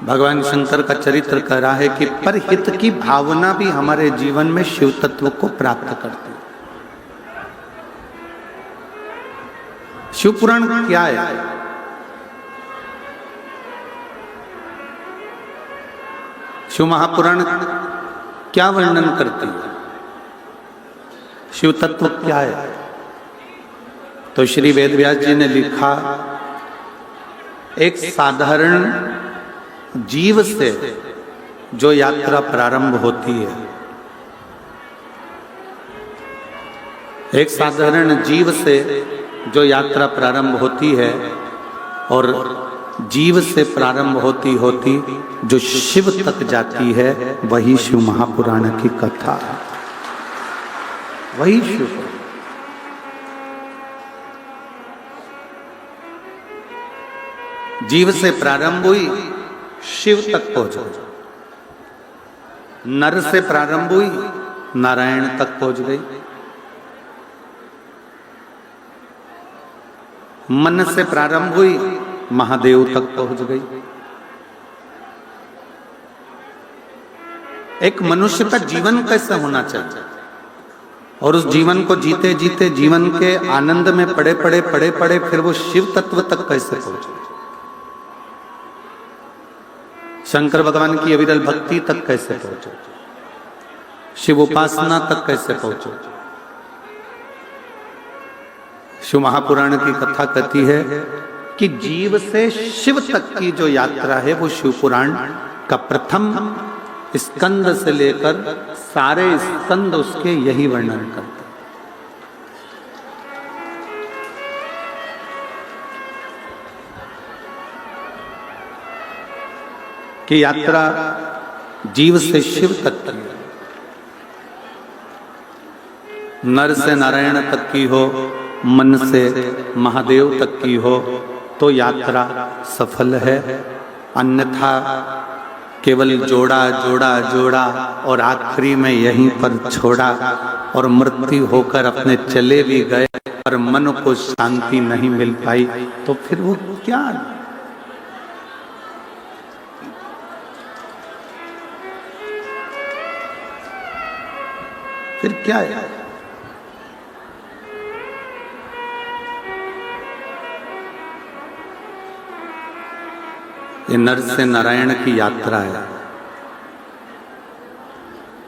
भगवान शंकर का चरित्र कह रहा है कि परहित की भावना भी हमारे जीवन में शिव तत्व को प्राप्त करती है। शिव पुराण क्या है? शिव महापुराण क्या वर्णन करती है? शिव तत्व क्या है? तो श्री वेदव्यास जी ने लिखा, एक साधारण जीव से जो यात्रा प्रारंभ होती है, एक साधारण जीव से जो यात्रा प्रारंभ होती है और जीव से प्रारंभ होती होती जो शिव तक जाती है, वही शिव महापुराण की कथा है, वही शिव। जीव से प्रारंभ हुई, शिव तक पहुंच गई। नर से प्रारंभ हुई, नारायण तक पहुंच गई। मन से प्रारंभ हुई, महादेव तक पहुंच गई। एक मनुष्य का जीवन कैसे होना चाहिए और उस जीवन को जीते जीते जीवन के आनंद में पड़े पड़े फिर वो शिव तत्व तक कैसे पहुंचे, शंकर भगवान की अविरल भक्ति तक कैसे पहुंचे, शिव उपासना तक कैसे पहुंचे। शिव महापुराण की कथा कहती है कि जीव से शिव तक की जो यात्रा है वो शिव पुराण का प्रथम स्कंद से लेकर सारे स्कंद उसके यही वर्णन करते हैं। कि यात्रा जीव से शिव तक की, नर से नारायण तक की हो, मन से महादेव तक की हो तो यात्रा सफल है, अन्यथा केवल जोड़ा जोड़ा जोड़ा और आखिरी में यहीं पर छोड़ा और मृत्यु होकर अपने चले भी गए पर मन को शांति नहीं मिल पाई, तो फिर वो क्या? फिर क्या है? ये नर से नारायण की यात्रा है,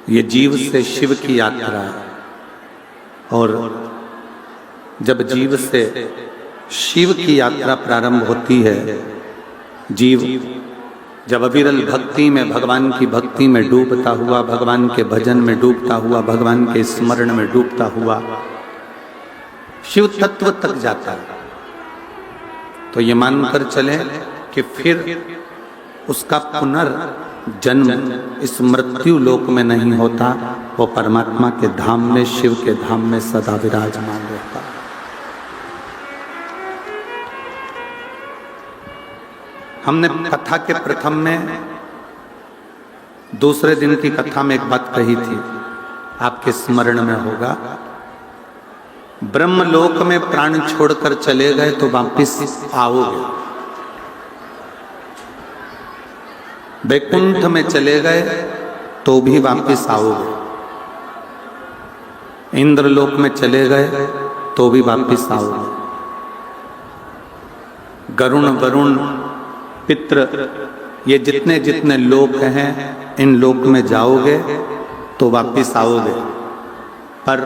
ये जीव से शिव की यात्रा है। और जब जीव से शिव की यात्रा प्रारंभ होती है, जीव जब अविरल भक्ति में, भगवान की भक्ति में डूबता हुआ, भगवान के भजन में डूबता हुआ, भगवान के स्मरण में डूबता हुआ शिव तत्व तक जाता है, तो ये मानकर चले कि फिर उसका पुनर्जन्म इस मृत्यु लोक में नहीं होता, वो परमात्मा के धाम में, शिव के धाम में सदा विराजमान रहता। हमने कथा के प्रथम में, दूसरे दिन की कथा में एक बात कही थी, आपके स्मरण में होगा, ब्रह्मलोक में प्राण छोड़कर चले गए तो वापिस आओगे, वैकुंठ में चले गए तो भी वापिस आओगे, इंद्रलोक में चले गए तो भी वापिस आओगे, गरुण वरुण पित्र ये जितने जितने लोक हैं, इन लोक में जाओगे तो वापिस आओगे। पर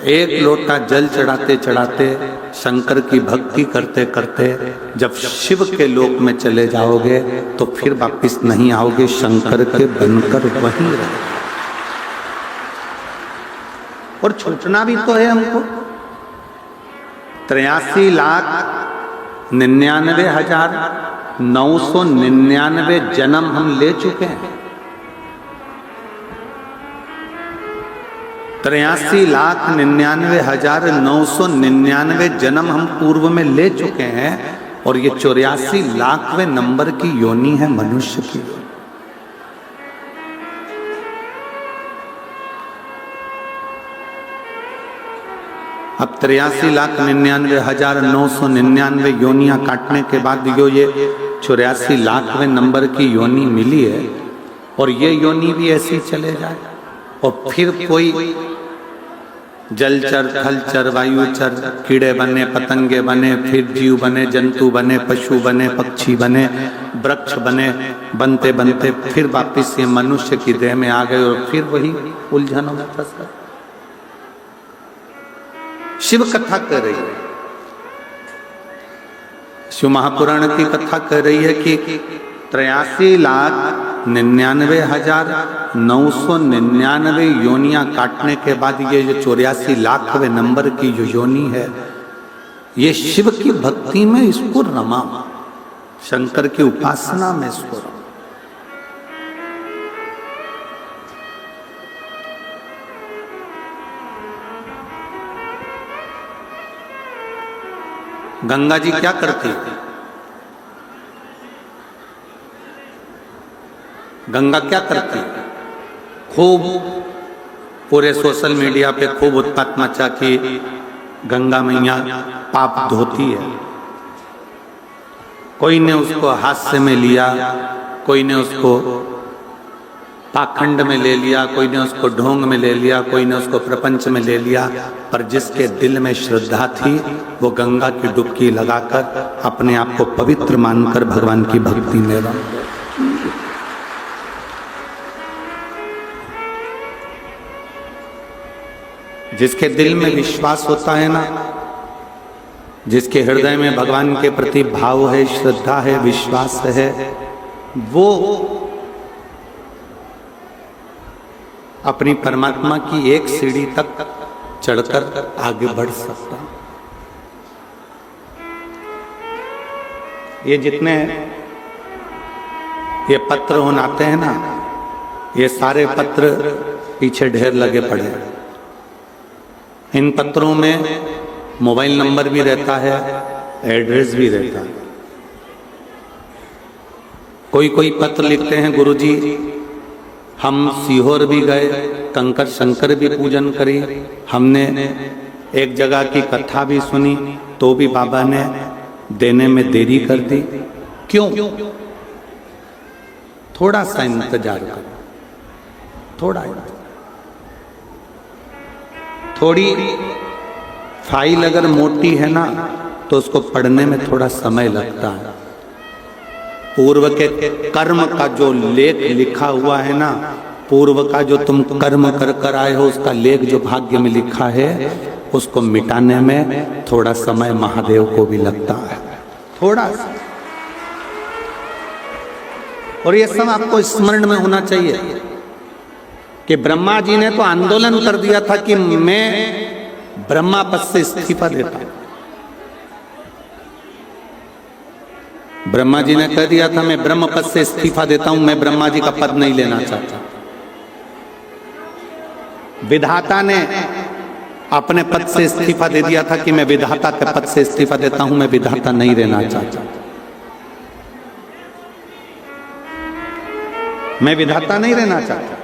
एक लोटा जल चढ़ाते चढ़ाते, शंकर की भक्ति करते करते जब शिव के लोक में चले जाओगे तो फिर वापिस नहीं आओगे, शंकर के बनकर वहीं रहे। और छूटना भी तो है हमको। 83,99,999 जन्म हम ले चुके हैं। 83,99,999 जन्म हम पूर्व में ले चुके हैं और ये 84 लाखवें नंबर की योनि है मनुष्य की। अब 83,99,999 योनियां काटने के बाद ये 84 लाखवें नंबर की योनि मिली है और ये योनि भी ऐसी चले जाए और फिर कोई जलचर, थलचर, वायुचर, कीड़े बने, पतंगे बने, फिर जीव बने, जंतु बने, पशु बने, पक्षी बने, वृक्ष बने, बनते बनते फिर वापिस ये मनुष्य की देह में आ गए और फिर वही उलझनों में फंस गए। शिव कथा कर रही है, शिव महापुराण की कथा कह रही है कि 83,99,999 योनियां काटने के बाद ये जो 84 लाखवें नंबर की जो योनि है, ये शिव की भक्ति में इसको रमा, शंकर की उपासना में इसको रमा। गंगा जी क्या करती है? गंगा क्या करती है? खूब पूरे सोशल मीडिया पे खूब उत्पात मचा कि गंगा मैया पाप धोती है। कोई ने उसको हास्य में लिया, कोई ने उसको पाखंड में ले लिया, कोई ने उसको ढोंग में ले लिया, कोई ने उसको प्रपंच में ले लिया, पर जिसके दिल में श्रद्धा थी वो गंगा की डुबकी लगाकर अपने आप को पवित्र मानकर भगवान की भक्ति में रम गए। जिसके दिल में विश्वास होता है ना, जिसके हृदय में भगवान के प्रति भाव है, श्रद्धा है, विश्वास है, वो अपनी परमात्मा की एक सीढ़ी तक चढ़कर आगे बढ़ सकता। ये जितने ये पत्र होनाते हैं ना, ये सारे पत्र पीछे ढेर लगे पड़े हैं। इन पत्रों में मोबाइल नंबर भी रहता है, एड्रेस भी रहता है। कोई कोई पत्र लिखते हैं, गुरुजी हम सीहोर भी गए, कंकर शंकर भी पूजन करी, हमने एक जगह की कथा भी सुनी, तो भी बाबा ने देने में देरी कर दी। क्यों? थोड़ा सा इंतजार करो, थोड़ी फाइल अगर मोटी है ना तो उसको पढ़ने में थोड़ा समय लगता है। पूर्व के कर्म का जो लेख लिखा हुआ है ना, पूर्व का जो तुम कर्म कर कर आए हो उसका लेख जो भाग्य में लिखा है, उसको मिटाने में थोड़ा समय महादेव को भी लगता है, थोड़ा सा। और ये सब आपको स्मरण में होना चाहिए कि ब्रह्मा जी ने तो आंदोलन कर दिया था कि मैं ब्रह्मा पद से इस्तीफा देता हूं। ब्रह्मा जी ने कह दिया था मैं ब्रह्म पद से इस्तीफा देता हूं, मैं ब्रह्मा जी का पद नहीं लेना चाहता। विधाता ने अपने पद से इस्तीफा दे दिया था कि मैं विधाता के पद से इस्तीफा देता हूं, मैं विधाता नहीं रहना चाहता। मैं विधाता नहीं रहना चाहता।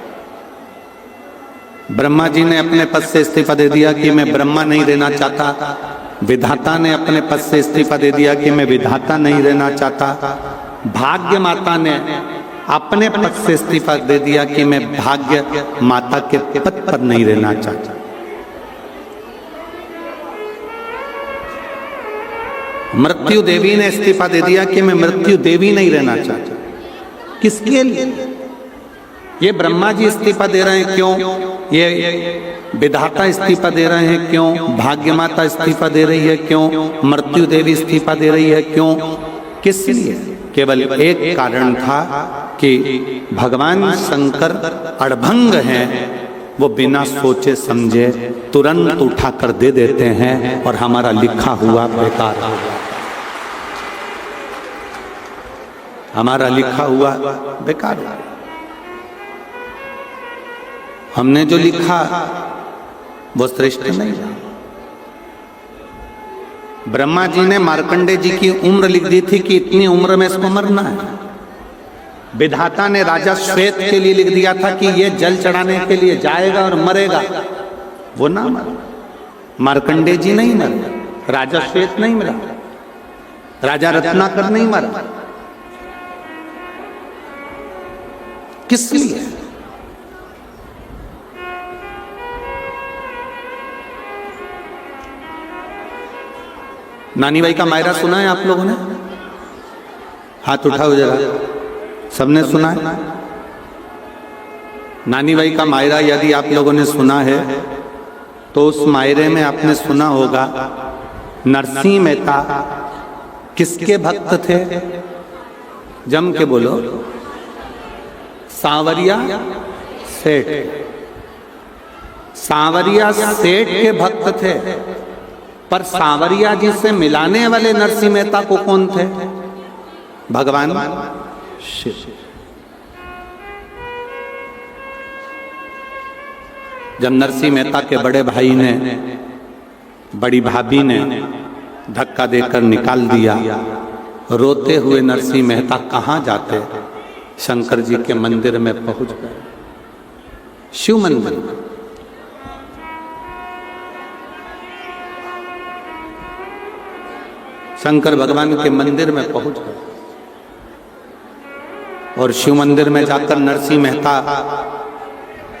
ब्रह्मा जी ने अपने पद से इस्तीफा दे दिया कि मैं ब्रह्मा नहीं रहना चाहता। विधाता ने अपने पद से इस्तीफा दे दिया कि मैं विधाता नहीं रहना चाहता। भाग्य माता ने अपने पद से इस्तीफा दे दिया कि मैं भाग्य माता के पद पर नहीं रहना चाहता। मृत्यु देवी ने इस्तीफा दे दिया कि मैं मृत्यु देवी नहीं रहना चाहता। किसके लिए? ये ब्रह्मा जी इस्तीफा दे रहे हैं, क्यों? ये विधाता इस्तीफा दे रहे हैं, क्यों? भाग्य माता इस्तीफा दे रही है, क्यों? मृत्यु देवी इस्तीफा दे रही है, क्यों? किस लिए? केवल एक कारण था कि भगवान शंकर अड़भंग हैं, वो बिना सोचे समझे तुरंत उठाकर दे देते हैं और हमारा लिखा हुआ बेकार हो जाता है। हमारा लिखा हुआ बेकार हो। हमने जो लिखा वो श्रेष्ठ नहीं था। ब्रह्मा जी ने मार्कंडे जी की उम्र लिख दी थी कि इतनी उम्र में इसको मरना है। विधाता ने राजा श्वेत के लिए लिख दिया था कि ये जल चढ़ाने के लिए जाएगा और मरेगा, वो ना मरा। मार्कंडे जी नहीं मरे, राजा श्वेत नहीं मरा, राजा रत्नाकर नहीं मरा, किस लिए? नानी बाई का मायरा सुना है आप लोगों ने? हाथ उठाओ जरा, सबने सुना है? नानी बाई का मायरा यदि आप लोगों ने सुना है तो उस मायरे में आपने सुना होगा नरसिंह मेहता किसके भक्त थे? जम के बोलो। सांवरिया सेठ। सांवरिया सेठ के भक्त थे, पर सांवरिया जी से मिलाने वाले नरसिंह मेहता को कौन थे? भगवान शिव। जब नरसिंह मेहता के बड़े भाई ने, बड़ी भाभी ने धक्का देकर निकाल दिया, रोते हुए नरसिंह मेहता कहाँ जाते? शंकर जी के मंदिर में पहुंच गए, शिव मंदिर। शंकर भगवान के मंदिर में पहुंच गए और शिव मंदिर में जाकर नरसिंह मेहता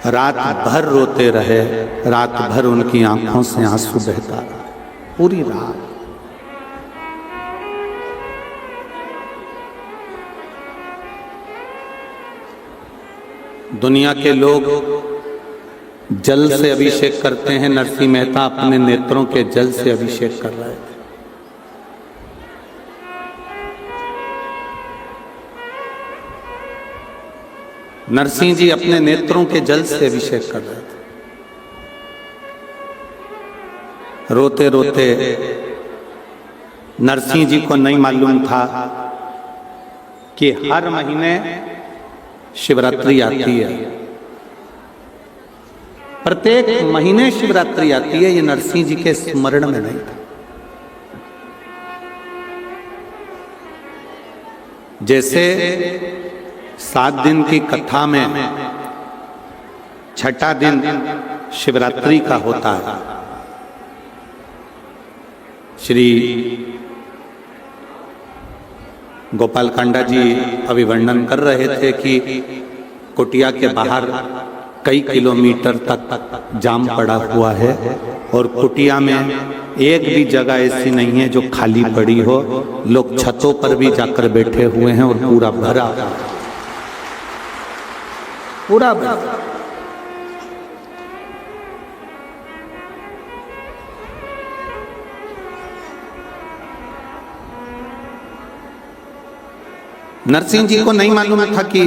रात भर रोते रहे। रात भर उनकी आंखों से आंसू बहता रहा, पूरी रात। दुनिया के लोग जल से अभिषेक करते हैं, नरसिंह मेहता अपने नेत्रों के जल से अभिषेक कर रहे थे। नरसिंह जी अपने नेत्रों के जल से अभिषेक कर रहे थे। रोते रोते नरसिंह जी को नहीं मालूम था कि हर महीने शिवरात्रि आती है, प्रत्येक महीने शिवरात्रि आती है। ये नरसिंह जी के स्मरण में नहीं था। जैसे 7 दिन की कथा में छठा दिन शिवरात्रि का होता है। श्री गोपाल कांडा जी अभी वर्णन कर रहे थे कि कुटिया के बाहर कई किलोमीटर तक जाम पड़ा हुआ है और कुटिया में एक भी जगह ऐसी नहीं है जो खाली पड़ी हो। लोग छतों पर भी जाकर बैठे हुए हैं और पूरा भरा, पूरा भरा। नरसिंह जी को नहीं मालूम था कि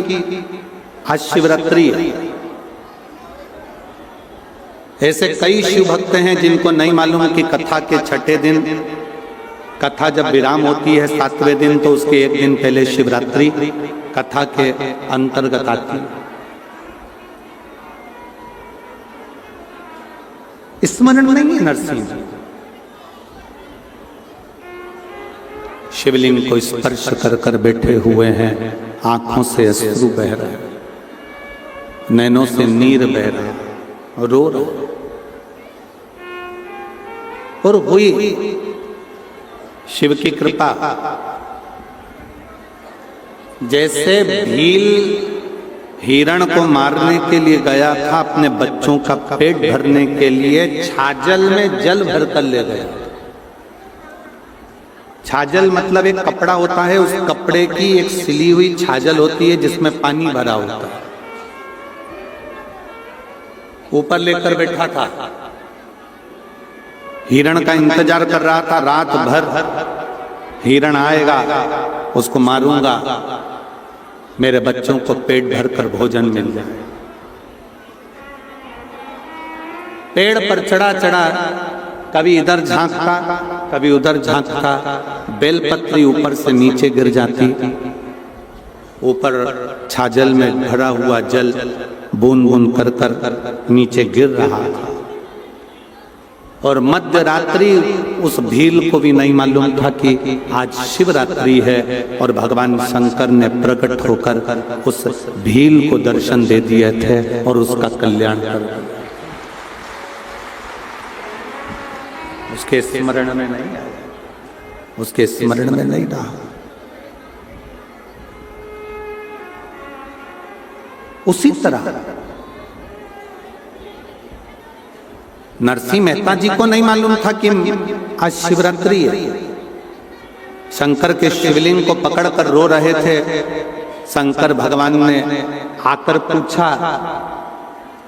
आज शिवरात्रि है। ऐसे कई शिव भक्त हैं जिनको नहीं मालूम कि कथा के छठे दिन, कथा जब विराम होती है 7वें दिन, तो उसके एक दिन पहले शिवरात्रि कथा के अंतर्गत आती है। स्मरण नहीं है नरसिंह जी। शिवलिंग को स्पर्श कर कर बैठे हुए हैं, आंखों से अश्रु बह रहे हैं, नैनों से नीर बह रहे हैं, रो रहे। और हुई शिव की कृपा। जैसे भील हिरण को मारने के लिए गया था, अपने बच्चों का पेट भरने के लिए छाजल में जल भरकर ले गया। छाजल मतलब एक कपड़ा होता है, उस कपड़े की एक सिली हुई छाजल होती है जिसमें पानी भरा होता है। ऊपर लेकर बैठा था, हिरण का इंतजार कर रहा था। रात भर हिरण आएगा, उसको मारूंगा, मेरे बच्चों को पेट भरकर भोजन मिल जाए। पेड़ पर चढ़ा चढ़ा कभी इधर झांकता, कभी उधर झांकता। बेलपत्री ऊपर से नीचे गिर जाती, ऊपर छाजल में भरा हुआ जल बूंद बूंद कर कर नीचे गिर रहा था। और मध्य रात्रि उस भील को भी नहीं मालूम था कि आज शिवरात्रि है, और भगवान शंकर ने प्रकट होकर उस भील को दर्शन दे दिए थे और उसका कल्याण कर दिया। उसके स्मरण में नहीं आया, उसके स्मरण में नहीं रहा। उसी तरह नरसिंह मेहता जी को नहीं मालूम था कि आज शिवरात्रि है। शंकर के शिवलिंग को पकड़कर रो रहे थे। शंकर भगवान ने आकर पूछा,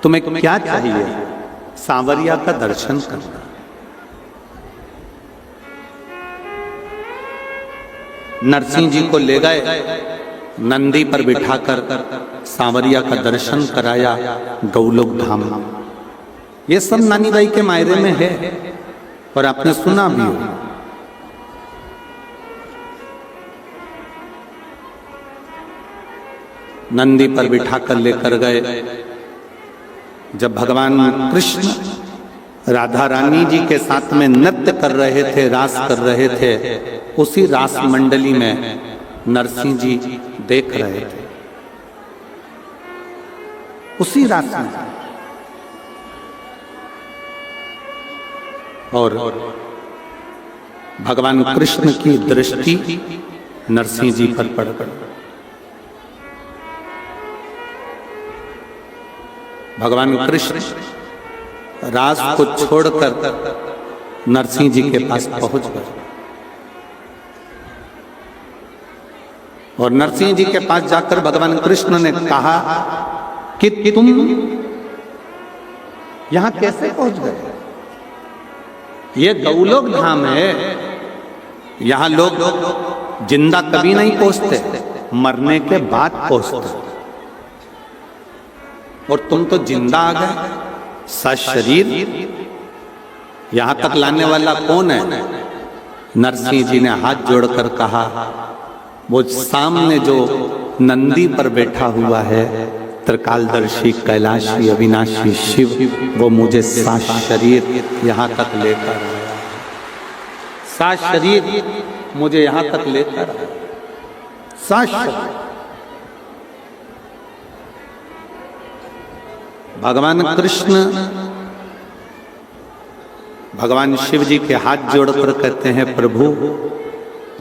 तुम्हें क्या चाहिए? सांवरिया का दर्शन करना। नरसिंह जी को ले गए, नंदी पर बिठाकर सांवरिया का दर्शन कराया गौलोक धाम। ये सब नानी बाई के मायरे में है और आपने सुना भी हो। नंदी पर बिठाकर लेकर गए। जब भगवान कृष्ण राधा रानी जी के साथ में नृत्य कर रहे थे, रास कर रहे थे, उसी रास मंडली में नरसिंह जी देख रहे थे। उसी रास में और भगवान कृष्ण की दृष्टि नरसिंह जी पर पड़ गई। भगवान कृष्ण रास को छोड़कर नरसिंह जी के पास पहुंच गए और नरसिंह जी के पास जाकर भगवान कृष्ण ने कहा कि तुम यहां कैसे पहुंच गए? ये गौलोक धाम है, यहां लोग जिंदा कभी नहीं पहुंचते, मरने के बाद पहुंचते, और तुम तो जिंदा आ गए सशरीर। यहां तक लाने वाला कौन है? नरसिंह जी ने हाथ जोड़कर कहा, वो सामने जो नंदी पर बैठा हुआ है, त्रिकालदर्शी कैलाशी अविनाशी शिव, वो मुझे सशरीर यहां तक लेकर आया। सशरीर मुझे यहां तक लेकर आया। सशरीर भगवान कृष्ण भगवान शिव जी के हाथ जोड़कर कहते हैं, प्रभु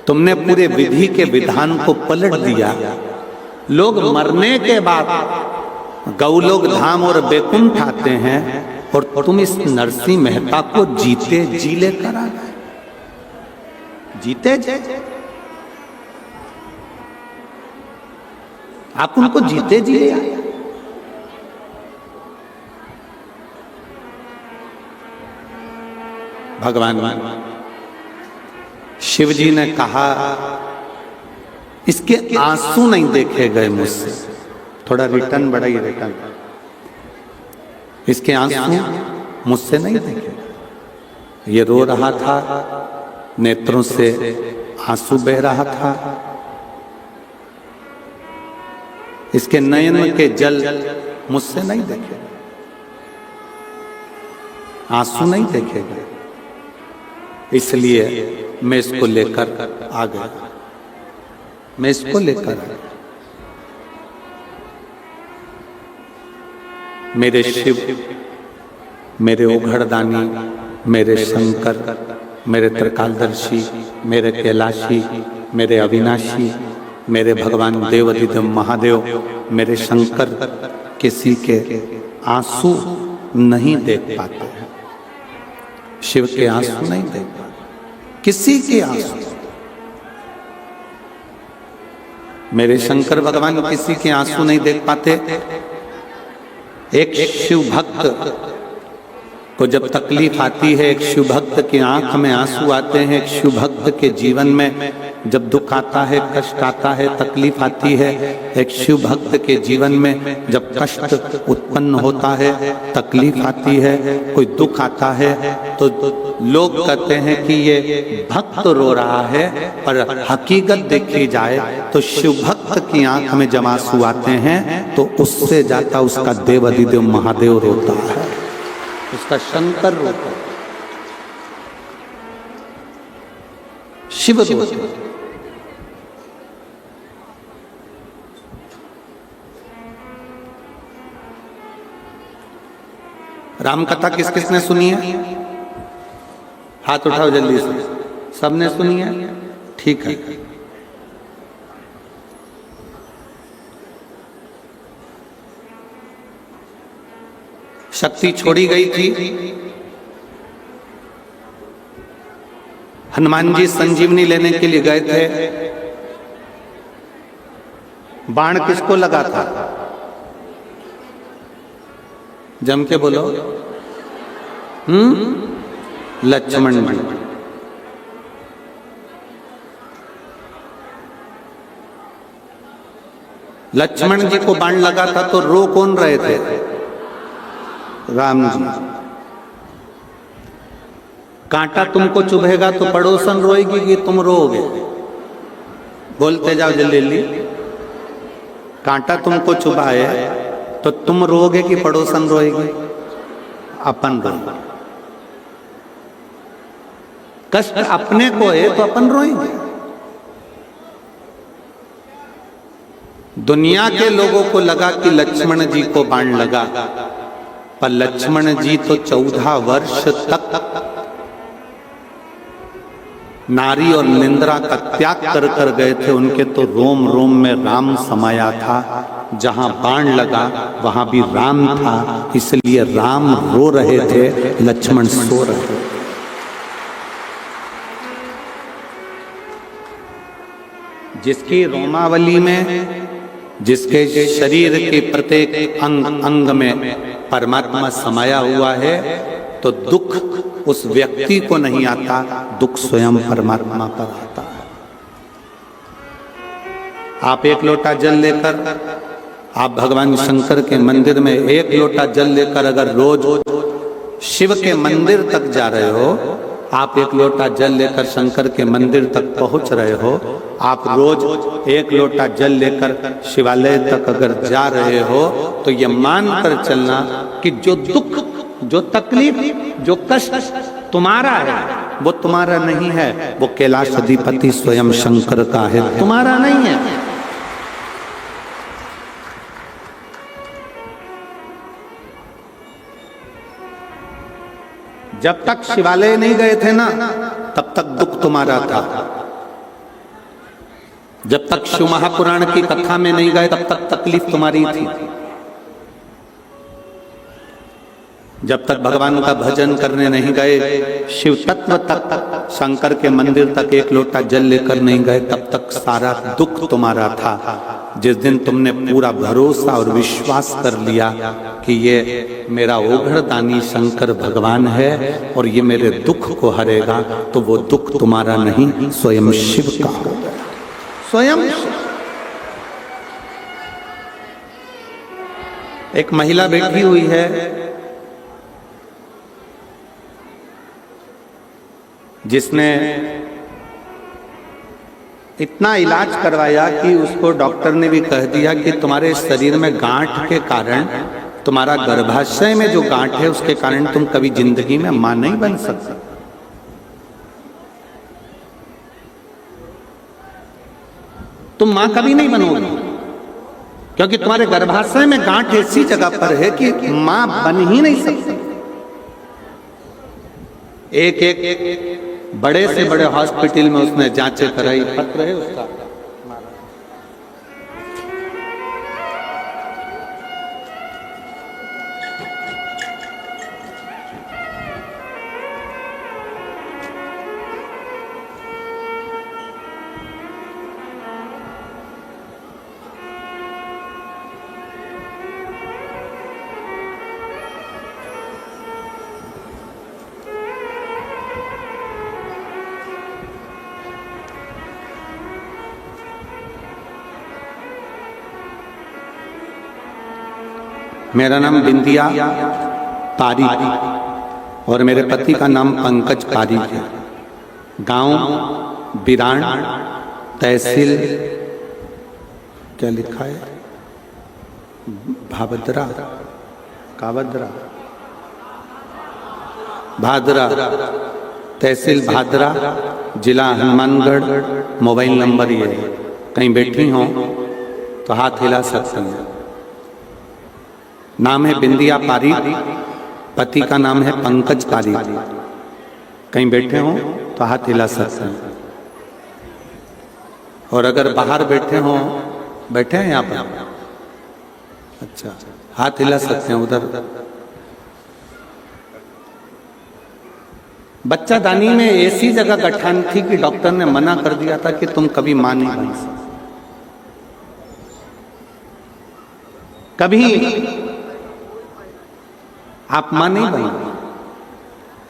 तुमने पूरे विधि के विधान को पलट दिया। लोग मरने के बाद गौलोक धाम और बैकुंठ आते हैं और तुम इस नरसिंह मेहता को जीते जी लेकर आ गए। जीते जी आप उनको जीते जी ले आए। भगवान शिव जी ने कहा, इसके आंसू नहीं देखे गए मुझसे। थोड़ा रिटर्न बढ़ाइए, रिटर्न। इसके आंसू मुझसे नहीं देखे। ये रो रहा था, नेत्रों से आंसू बह रहा था। इसके नयन के जल मुझसे नहीं देखे, आंसू नहीं देखे गए। इसलिए मैं इसको लेकर आ गया, मैं इसको लेकर आ गया। मेरे शिव, मेरे ओघड़दानी, मेरे शंकर, मेरे त्रिकालदर्शी, मेरे कैलाशी, मेरे अविनाशी, मेरे भगवान देवाधिदेव महादेव, मेरे शंकर किसी के आंसू नहीं देख पाते हैं। शिव के आंसू नहीं देख पाते, किसी के आंसू। मेरे शंकर भगवान किसी के आंसू नहीं देख पाते। एक शिव भक्त को जब तकलीफ आती है, एक शिव भक्त की आंख में आंसू आते हैं, एक शिव भक्त के जीवन में जब दुख आता है, कष्ट आता है, तकलीफ आती है, एक शिव भक्त के जीवन में जब कष्ट उत्पन्न होता है, तकलीफ आती है, कोई दुख आता है, तो लोग कहते हैं कि ये भक्त रो रहा है। और हकीकत देखी जाए तो शिव भक्त की आंख में जब आंसू आते हैं तो उससे जाता उसका देवाधिदेव महादेव रोता है, उसका शंकर रोता है, शिव रोता है। राम कथा किस किसने सुनी है? हाथ उठाओ जल्दी से। सबने सुनी है? ठीक है। शक्ति छोड़ी गई थी। हनुमान जी संजीवनी लेने के लिए गए थे। बाण किसको लगा था? जम के बोलो। लक्ष्मण जी। लक्ष्मण जी को बाण लगा था तो रो कौन रहे थे? राम जी। कांटा तुमको चुभेगा तो पड़ोसन रोएगी कि तुम रोओगे? बोलते जाओ जल्दी जल्दी। कांटा तुमको चुभा है तो तुम रोओगे कि पड़ोसन रोएगी? अपन रोएंगे। कष्ट अपने को है तो अपन रोएंगे। दुनिया के लोगों को लगा कि लक्ष्मण जी को बाण लगा, पर लक्ष्मण जी तो 14 वर्ष तक नारी और निंद्रा का त्याग कर कर गए थे। उनके तो रोम रोम में राम समाया था। जहां बाण लगा वहां भी राम था, इसलिए राम रो रहे थे, लक्ष्मण सो रहे थे। जिसकी रोमावली में, जिसके शरीर के प्रत्येक अंग अंग में परमात्मा समाया हुआ है, तो दुख उस व्यक्ति को नहीं आता, दुख स्वयं परमात्मा पर आता है। आप एक लोटा जल लेकर, आप भगवान शंकर के मंदिर में एक लोटा जल लेकर अगर रोज शिव के मंदिर तक जा रहे हो, आप एक लोटा जल लेकर शंकर के मंदिर तक पहुंच रहे हो, आप रोज एक लोटा जल लेकर शिवालय तक अगर जा रहे हो, तो ये मान कर चलना कि जो दुख, जो तकलीफ, जो कष्ट तुम्हारा है वो तुम्हारा नहीं है, वो कैलाश अधिपति स्वयं शंकर का है, तुम्हारा नहीं है। जब तक शिवालय नहीं गए थे ना, तब तक दुख तुम्हारा था। जब तक शिव महापुराण की कथा में नहीं गए, तब तक तकलीफ तुम्हारी थी। जब तक भगवान का भजन करने नहीं गए, शिव तत्व तक, शंकर के मंदिर तक एक लोटा जल लेकर नहीं गए, तब तक सारा दुख तुम्हारा था। जिस दिन तुमने पूरा भरोसा और विश्वास कर लिया कि ये मेरा ओघड़दानी शंकर भगवान है और ये मेरे दुख को हरेगा, तो वो दुख तुम्हारा नहीं, स्वयं शिव का होगा। स्वयं एक महिला बैठी हुई है, जिसने इतना इलाज करवाया कि उसको डॉक्टर ने भी कह दिया कि तुम्हारे शरीर में गांठ के कारण, तुम्हारा गर्भाशय में जो गांठ है उसके कारण तुम कभी जिंदगी में मां नहीं बन सकते। तुम मां कभी नहीं बनोगी, क्योंकि तुम्हारे गर्भाशय में गांठ ऐसी जगह पर है कि मां बन ही नहीं सकती। एक बड़े से बड़े हॉस्पिटल में उसने जांचें कराई, पत्र है उसका। मेरा नाम बिंदिया पारीक और मेरे पति का नाम पंकज पारीक है। गांव बिरान, तहसील क्या लिखा है, भादरा, कावद्रा, भादरा, तहसील भादरा, जिला हनुमानगढ़। मोबाइल नंबर ये है, कहीं बैठी हो तो हाथ हिला सकते हैं। नाम है बिंदिया पारीक, पति का नाम है पंकज पारीक। कहीं बैठे हो तो हाथ हिला सकते हैं। और अगर बाहर बैठे हो, बैठे हैं यहाँ पर, अच्छा, हाथ हिला सकते हैं उधर। बच्चा दानी में ऐसी जगह गठान थी कि डॉक्टर ने मना कर दिया था कि तुम कभी मां नहीं बन सकते, कभी आप मां नहीं बने।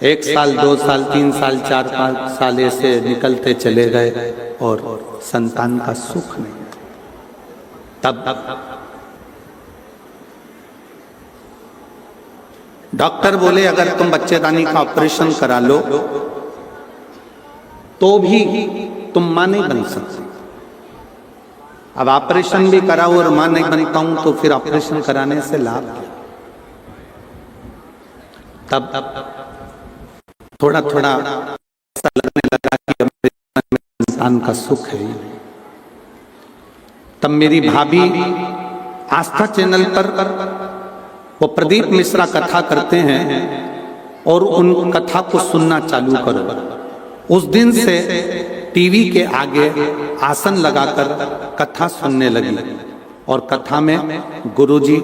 1 साल 2 साल 3 साल 4 5 साल ऐसे निकलते चले गए और संतान का सुख नहीं। तब डॉक्टर बोले अगर तुम बच्चेदानी का ऑपरेशन करा लो तो भी तुम मां नहीं बन सकते। अब ऑपरेशन भी कराओ और मां नहीं बनता हूं तो फिर ऑपरेशन कराने से लाभ क्या। तब थोड़ा थोड़ा ऐसा लगने लगा कि हमारे जीवन में इंसान का सुख है। तब मेरी भाभी आस्था चैनल पर वो प्रदीप मिश्रा कथा करते हैं और उन कथा को सुनना चालू करो। उस दिन से टीवी के आगे आसन लगाकर कथा सुनने लगी और कथा में गुरुजी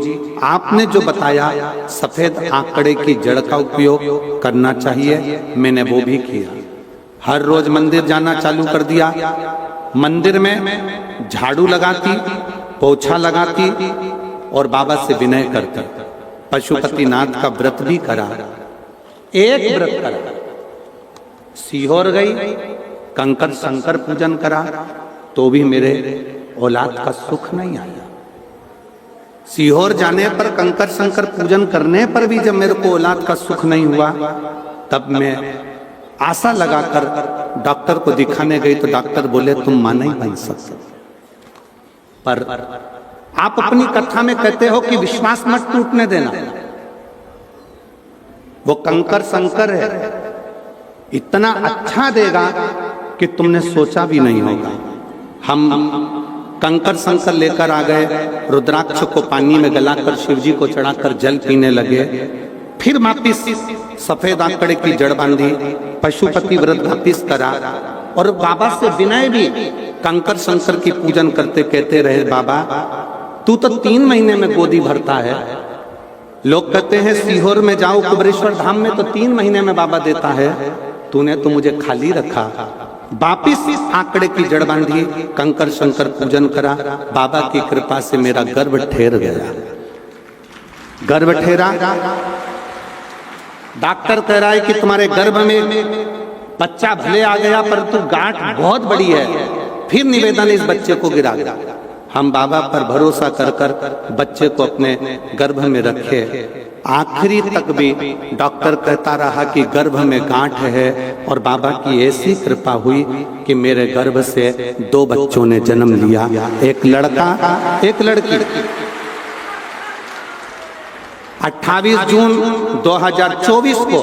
आपने जो बताया सफेद आंकड़े की जड़ का उपयोग करना चाहिए, मैंने वो भी किया। हर रोज मंदिर जाना चालू कर दिया। मंदिर में झाड़ू लगाती, पोछा लगाती और बाबा से विनय करती। पशुपतिनाथ का व्रत भी करा, एक व्रत करा। सीहोर गई, कंकर शंकर पूजन करा तो भी मेरे औलाद का सुख नहीं आया। सीहोर जाने पर कंकर शंकर पूजन करने पर भी जब मेरे को औलाद का सुख नहीं हुआ, तब मैं आशा लगाकर डॉक्टर को दिखाने गई तो डॉक्टर बोले तुम मां नहीं बन सकते। पर आप अपनी कथा में कहते हो कि विश्वास मत टूटने देना। वो कंकर शंकर है, इतना अच्छा देगा कि तुमने सोचा भी नहीं होगा। हम कंकर शंकर लेकर आ गए, रुद्राक्ष को पानी में गलाकर शिवजी को चढ़ाकर जल पीने लगे। फिर वापिस सफेद आंकड़े की जड़ बांधी, पशुपति व्रत वापिस करा और बाबा से विनय भी कंकर शंकर की पूजन करते कहते रहे बाबा तू तो 3 महीने में गोदी भरता है। लोग कहते हैं सीहोर में जाओ कुबरेश्वर धाम में तो 3 महीने में बाबा देता है, तूने तो मुझे खाली रखा। वापिस आंकड़े की जड़ बांधी, कंकर शंकर पूजन करा। बाबा की कृपा से मेरा गर्भ ठहर गया। गर्भ ठहरा, डॉक्टर कह रहा है कि तुम्हारे गर्भ में बच्चा भले आ गया परंतु गांठ बहुत बड़ी है। फिर निवेदन इस बच्चे को गिरा गया। हम बाबा पर भरोसा कर कर बच्चे को अपने गर्भ में रखे। आखिरी तक भी डॉक्टर कहता रहा कि गर्भ में गांठ है और बाबा की ऐसी कृपा हुई कि मेरे गर्भ से 2 बच्चों ने जन्म लिया, एक लड़का एक लड़की। 28 जून 2024 को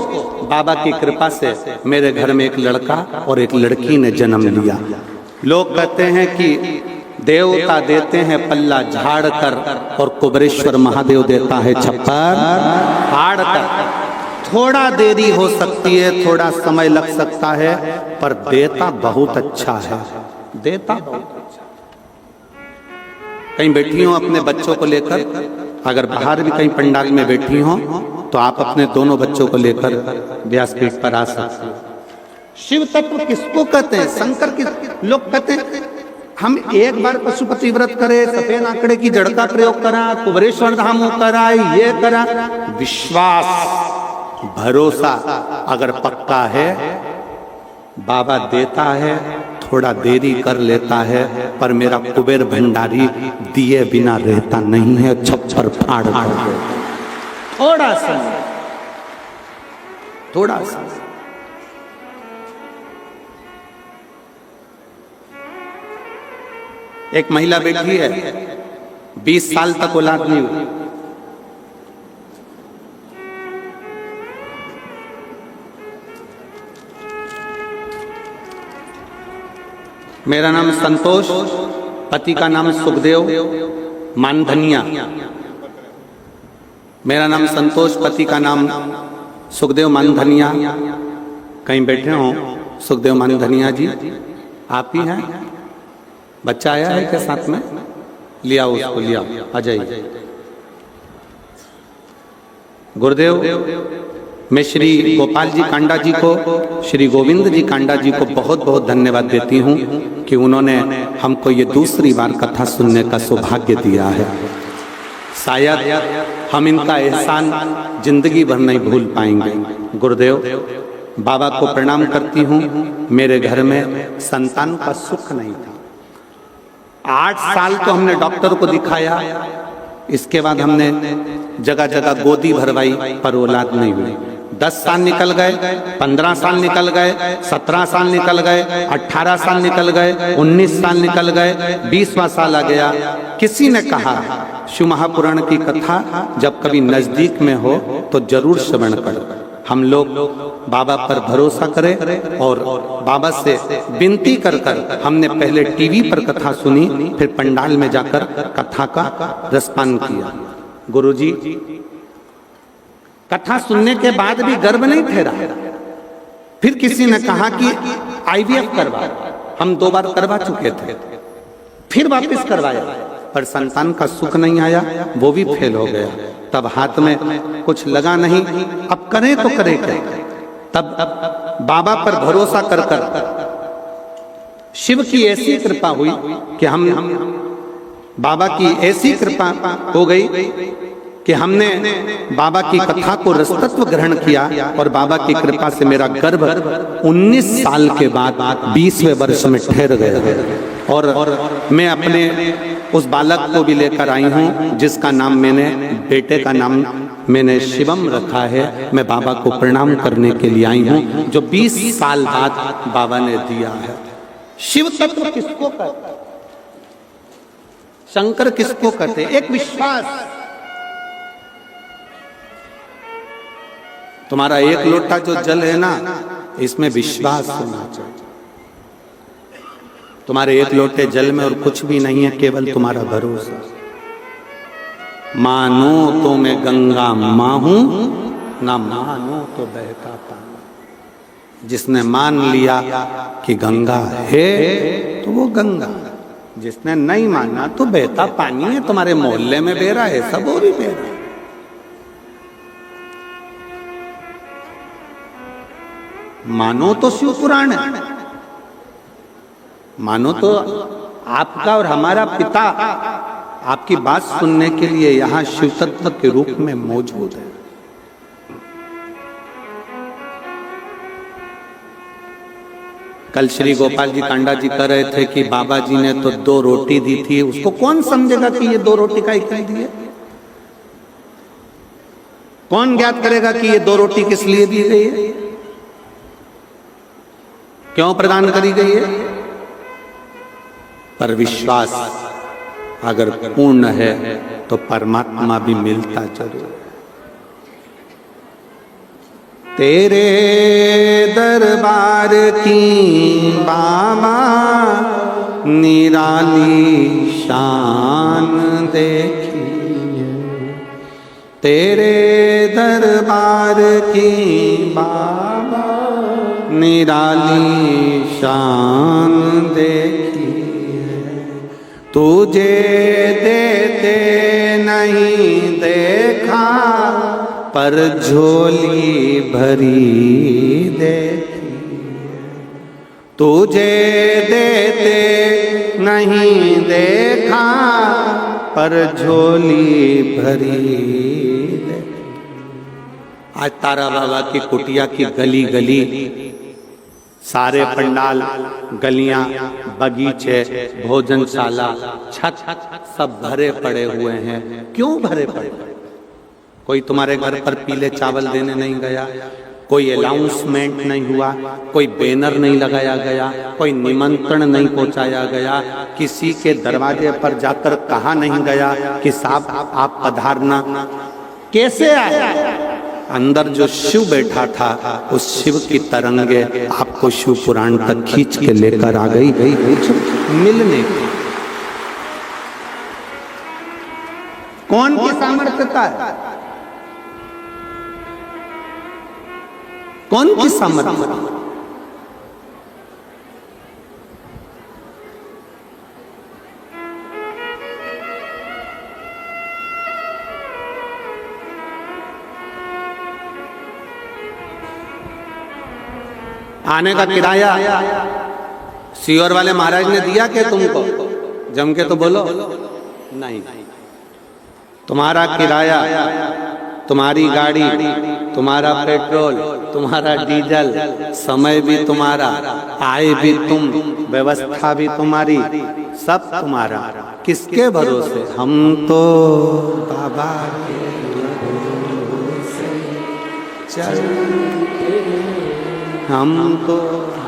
बाबा की कृपा से मेरे घर में एक लड़का और एक लड़की ने जन्म लिया। लोग कहते हैं कि देवता देते हैं पल्ला झाड़ कर और कुबरेश्वर महादेव देता है छप्पर फाड़ कर। थोड़ा देरी हो सकती है, थोड़ा समय लग सकता है, पर देता बहुत अच्छा है। देता बहुत अच्छा। कहीं बैठी हो अपने बच्चों को लेकर, अगर बाहर भी कहीं पंडाल में बैठी हो तो आप अपने दोनों बच्चों को लेकर व्यासपीठ पर आ सकते हो। शिव तत्व किसको कहते हैं? शंकर किस लोग कहते हैं हम एक बार पशुपति व्रत करे, सफेद आंकड़े की जड़ का प्रयोग करा, कुबरेश्वर धाम करा, ये करा। विश्वास भरोसा अगर पक्का है, बाबा देता है, थोड़ा देरी कर लेता है, पर मेरा कुबेर भंडारी दिए बिना रहता नहीं है, छप्पर फाड़ फाड़ के। थोड़ा समय, थोड़ा समय। एक महिला बैठी है, 20 साल तक औलाद नहीं हुई। मेरा नाम संतोष, पति का नाम सुखदेव मानधनिया। मेरा नाम संतोष, पति का नाम सुखदेव मानधनिया। कहीं बैठे हो सुखदेव मानधनिया जी? आप ही हैं? बच्चा आया है के साथ में? लिया उसको, लिया, आ जाइए। गुरुदेव, मैं श्री गोपाल जी कांडा जी को, श्री गोविंद जी कांडा जी को बहुत बहुत धन्यवाद देती हूँ कि उन्होंने हमको ये दूसरी बार कथा सुनने का सौभाग्य दिया है। शायद हम इनका एहसान जिंदगी भर नहीं भूल पाएंगे। गुरुदेव, बाबा को प्रणाम करती हूँ। मेरे घर में संतान का सुख नहीं था। 8 साल तो हमने डॉक्टर को दिखाया, इसके बाद हमने जगह जगह गोदी भरवाई, पर औलाद नहीं हुई। 10 साल निकल गए, 15 साल निकल गए, 17 साल निकल गए, 18 साल निकल गए, 19 साल निकल गए, 20वां साल आ गया। किसी ने कहा शिव महापुराण की कथा जब कभी नजदीक में हो तो जरूर श्रवण करो। हम लोग बाबा पर भरोसा करें और बाबा से विनती कर कर हमने पहले टीवी पर कथा सुनी, फिर पंडाल में जाकर कथा का रसपान किया। गुरुजी, कथा सुनने के बाद भी गर्भ नहीं ठहरा। फिर किसी ने कहा कि IVF करवा। हम 2 बार करवा चुके थे, फिर वापस करवाया, पर संतान का सुख नहीं आया, वो भी फेल हो गया। तब हाथ में कुछ लगा नहीं, अब करें तो करें क्या। तब बाबा पर भरोसा कर कर शिव की ऐसी कृपा हुई कि हम बाबा की ऐसी कृपा हो गई कि हमने बाबा की कथा को रसतत्व ग्रहण किया और बाबा की कृपा से मेरा गर्भ 19 साल के बाद 20वें वर्ष में ठहर गया। और मैं अपने उस बालक को भी लेकर आई हूँ, जिसका नाम मैंने, बेटे का नाम मैंने शिवम रखा है। मैं बाबा को प्रणाम करने के लिए आई हूँ, जो 20 साल बाद बाबा ने दिया है। शिव तत्व किसको कहते, शंकर किसको कहते? एक विश्वास। तुम्हारा 1 लोटा जो जल है ना, इसमें विश्वास होना चाहिए। तुम्हारे 1 लोटे जल में और कुछ भी नहीं है, केवल तुम्हारा भरोसा। मानो तो मैं गंगा मां हूं, ना मानो तो बहता पानी। जिसने मान लिया कि गंगा है तो वो गंगा, जिसने नहीं माना तो बहता पानी है। तुम्हारे मोहल्ले में बह रहा है, सब और ही बह रहा है। मानो तो शिव पुराण है, मानो तो आपका और हमारा पिता आपकी बात सुनने के लिए यहां शिव तत्व के रूप में मौजूद है। कल श्री गोपाल जी कांडा जी कह रहे थे कि बाबा जी ने तो 2 रोटी दी थी। उसको कौन समझेगा कि ये 2 रोटी का क्यों दी है? कौन ज्ञात करेगा कि ये 2 रोटी किस लिए दी गई है, क्यों प्रदान करी गई है? पर विश्वास अगर पूर्ण है तो परमात्मा भी मिलता जरूर। तेरे दरबार की बाबा निराली शान देखी, तेरे दरबार की बाबा निराली शान देखी। तुझे देते नहीं देखा, पर झोली भरी देखी। तुझे देते नहीं देखा, पर झोली भरी देखी। आज तारा बाबा की कुटिया की गली गली, सारे पंडाल, गलियां, बगीचे, भोजनशाला, छत सब भरे पड़े हुए हैं। क्यों भरे पड़े? कोई तुम्हारे घर पर पीले चावल देने नहीं गया, कोई अनाउंसमेंट नहीं हुआ, कोई बैनर नहीं लगाया गया, कोई निमंत्रण नहीं पहुंचाया गया, किसी के दरवाजे पर जाकर कहा नहीं गया कि साहब आप पधारना। कैसे आया? अंदर जो शिव बैठा था, उस शिव की तरंगे आपको शिव पुराण तक खींच के लेकर आ गई मिलने की। कौन की सामर्थ्यता है? कौन की सामर्थ्य? आने का किराया सीहोर वाले महाराज ने दिया क्या तुमको? जम के तो बोलो। नहीं। तुम्हारा किराया, तुम्हारी गाड़ी, तुम्हारा पेट्रोल, तुम्हारा डीजल, समय भी तुम्हारा, आय भी तुम, व्यवस्था भी तुम्हारी, सब तुम्हारा। किसके भरोसे? हम तो बाबा के भरोसे चलते, हम तो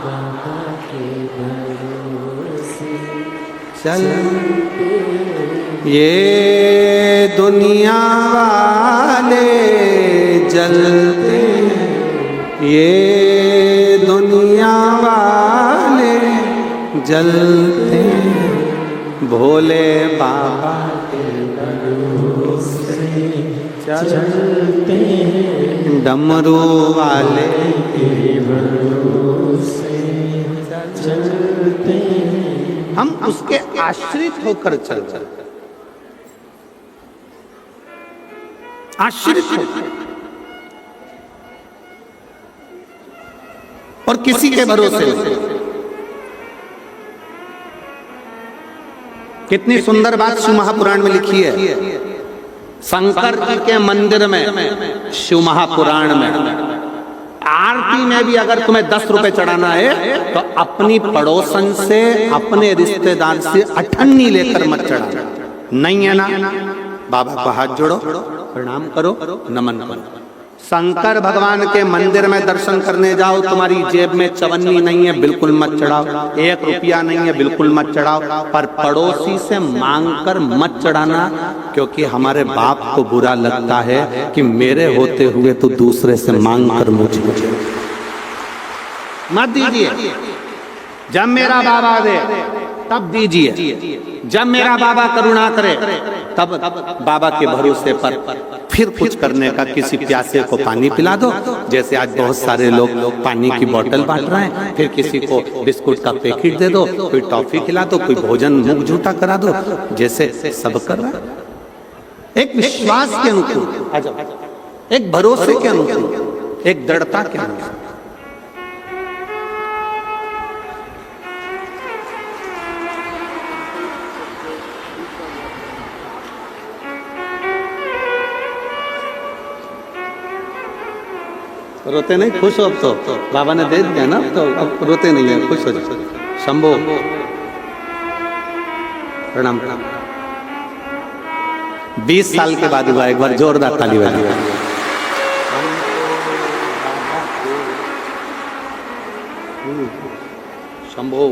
बाबा के भरोसे चलते। ये दुनिया वाले जलते, ये दुनिया वाले जलते, भोले बाबा के भरोसे चलते, डमरू वाले के भरोसे चलते। हम उसके आश्रित होकर चलते, आश्रित होकर, और किसी के भरोसे। कितनी सुंदर बात शिव महापुराण में लिखी है। शंकर जी के मंदिर में, शिव महापुराण में, आरती में भी अगर तुम्हें 10 रुपए चढ़ाना है तो अपनी पड़ोसन से, अपने रिश्तेदार से अठन्नी लेकर मत चढ़ाना। नहीं है ना? बाबा को हाथ जोड़ो, प्रणाम करो, नमन करो। शंकर भगवान के मंदिर में दर्शन करने जाओ, तुम्हारी जेब में चवन्नी नहीं है, बिल्कुल मत चढ़ाओ। 1 रुपया नहीं है, बिल्कुल मत चढ़ाओ। पर पड़ोसी से मांगकर मत चढ़ाना, क्योंकि हमारे बाप को बुरा लगता है कि मेरे होते हुए तो दूसरे से मांग कर मुझे मत दीजिए। जब मेरा बाबा दे तब दीजिए, जब मेरा बाबा करुणा करे तब बाबा के भरोसे पर फिर कुछ करने का। किसी प्यासे को पानी पिला दो, जैसे आज बहुत सारे लोग पानी की बोतल बांट रहे हैं। फिर किसी को बिस्कुट का पैकेट दे दो, कोई टॉफी खिला दो, कोई भोजन मुख झूठा करा दो, जैसे सब कर रहा है। एक विश्वास के अनुकूल, एक भरोसे के अनुकूल, एक दृढ़ता के अनुकूल। रोते नहीं, खुश हो। अब तो बाबा ने दे दिया ना, तो अब रोते नहीं है, खुश हो जाओ। शंभो, प्रणाम। 20 साल के बाद हुआ, एक बार जोरदार ताली बजाइए। शंभो।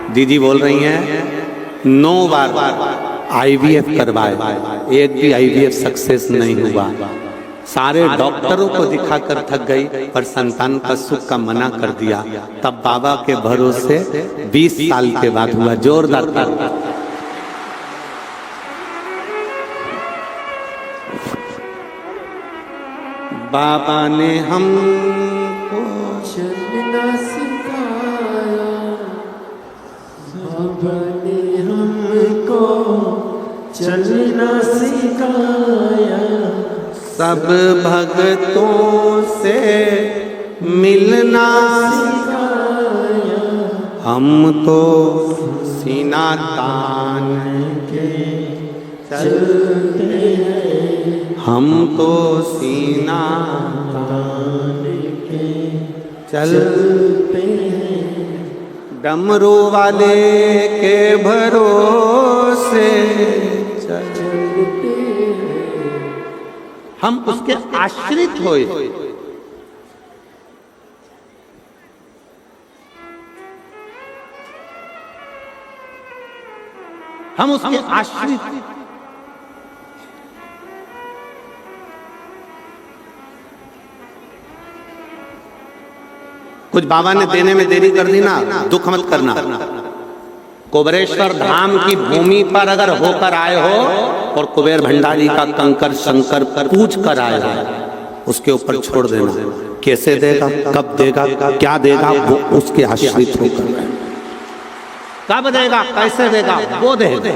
दीदी बोल रही हैं 9 बार IVF करवाए, एक भी IVF सक्सेस नहीं हुआ। सारे डॉक्टरों को दिखाकर थक गई, पर संतान का सुख का मना कर दिया। तब बाबा के भरोसे 20 साल के बाद हुआ। जोरदार ताली। बाबा ने हमको चलना सिखाया, बाबा ने हमको चलना सिखाया, सब भक्तों से मिलना सिखाया। हम तो सीना तान के चलते हैं, हम तो सीना तान के चलते हैं, डमरू वाले के भरोसे चलते हैं। हम उसके आश्रित होए, हम उसके आश्रित। कुछ बाबा ने देने में देरी कर दी ना, दुख मत करना। कुबेरेश्वर धाम की भूमि पर अगर होकर आए हो और कुबेर भंडारी का कंकर शंकर पूछ कर आए हो, उसके ऊपर छोड़ देना। कैसे देगा, कब देगा, क्या देगा, वो उसके आश्रित होकर। कब देगा, कैसे देगा, वो देगा।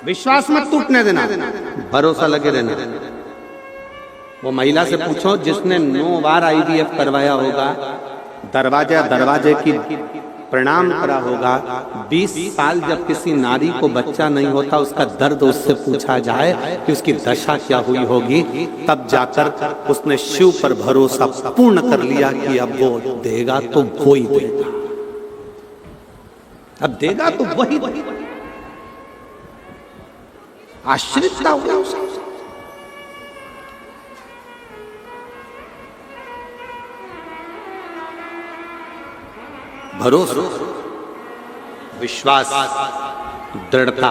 विश्वास मत टूटने देना, भरोसा लगे रहना। वो महिला से पूछो जिसने 9 बार IVF करवाया होगा, दरवाजे की प्रणाम करा होगा, 20 साल जब किसी नारी को बच्चा नहीं होता, उसका दर्द उससे पूछा जाए कि उसकी दशा क्या हुई होगी, तब जाकर उसने शिव पर भरोसा पूर्ण कर लिया कि अब वो देगा तो वो ही देगा, अब देगा तो वही देगा। आश्रित हुआ उसका। भरोसा, विश्वास, दृढ़ता।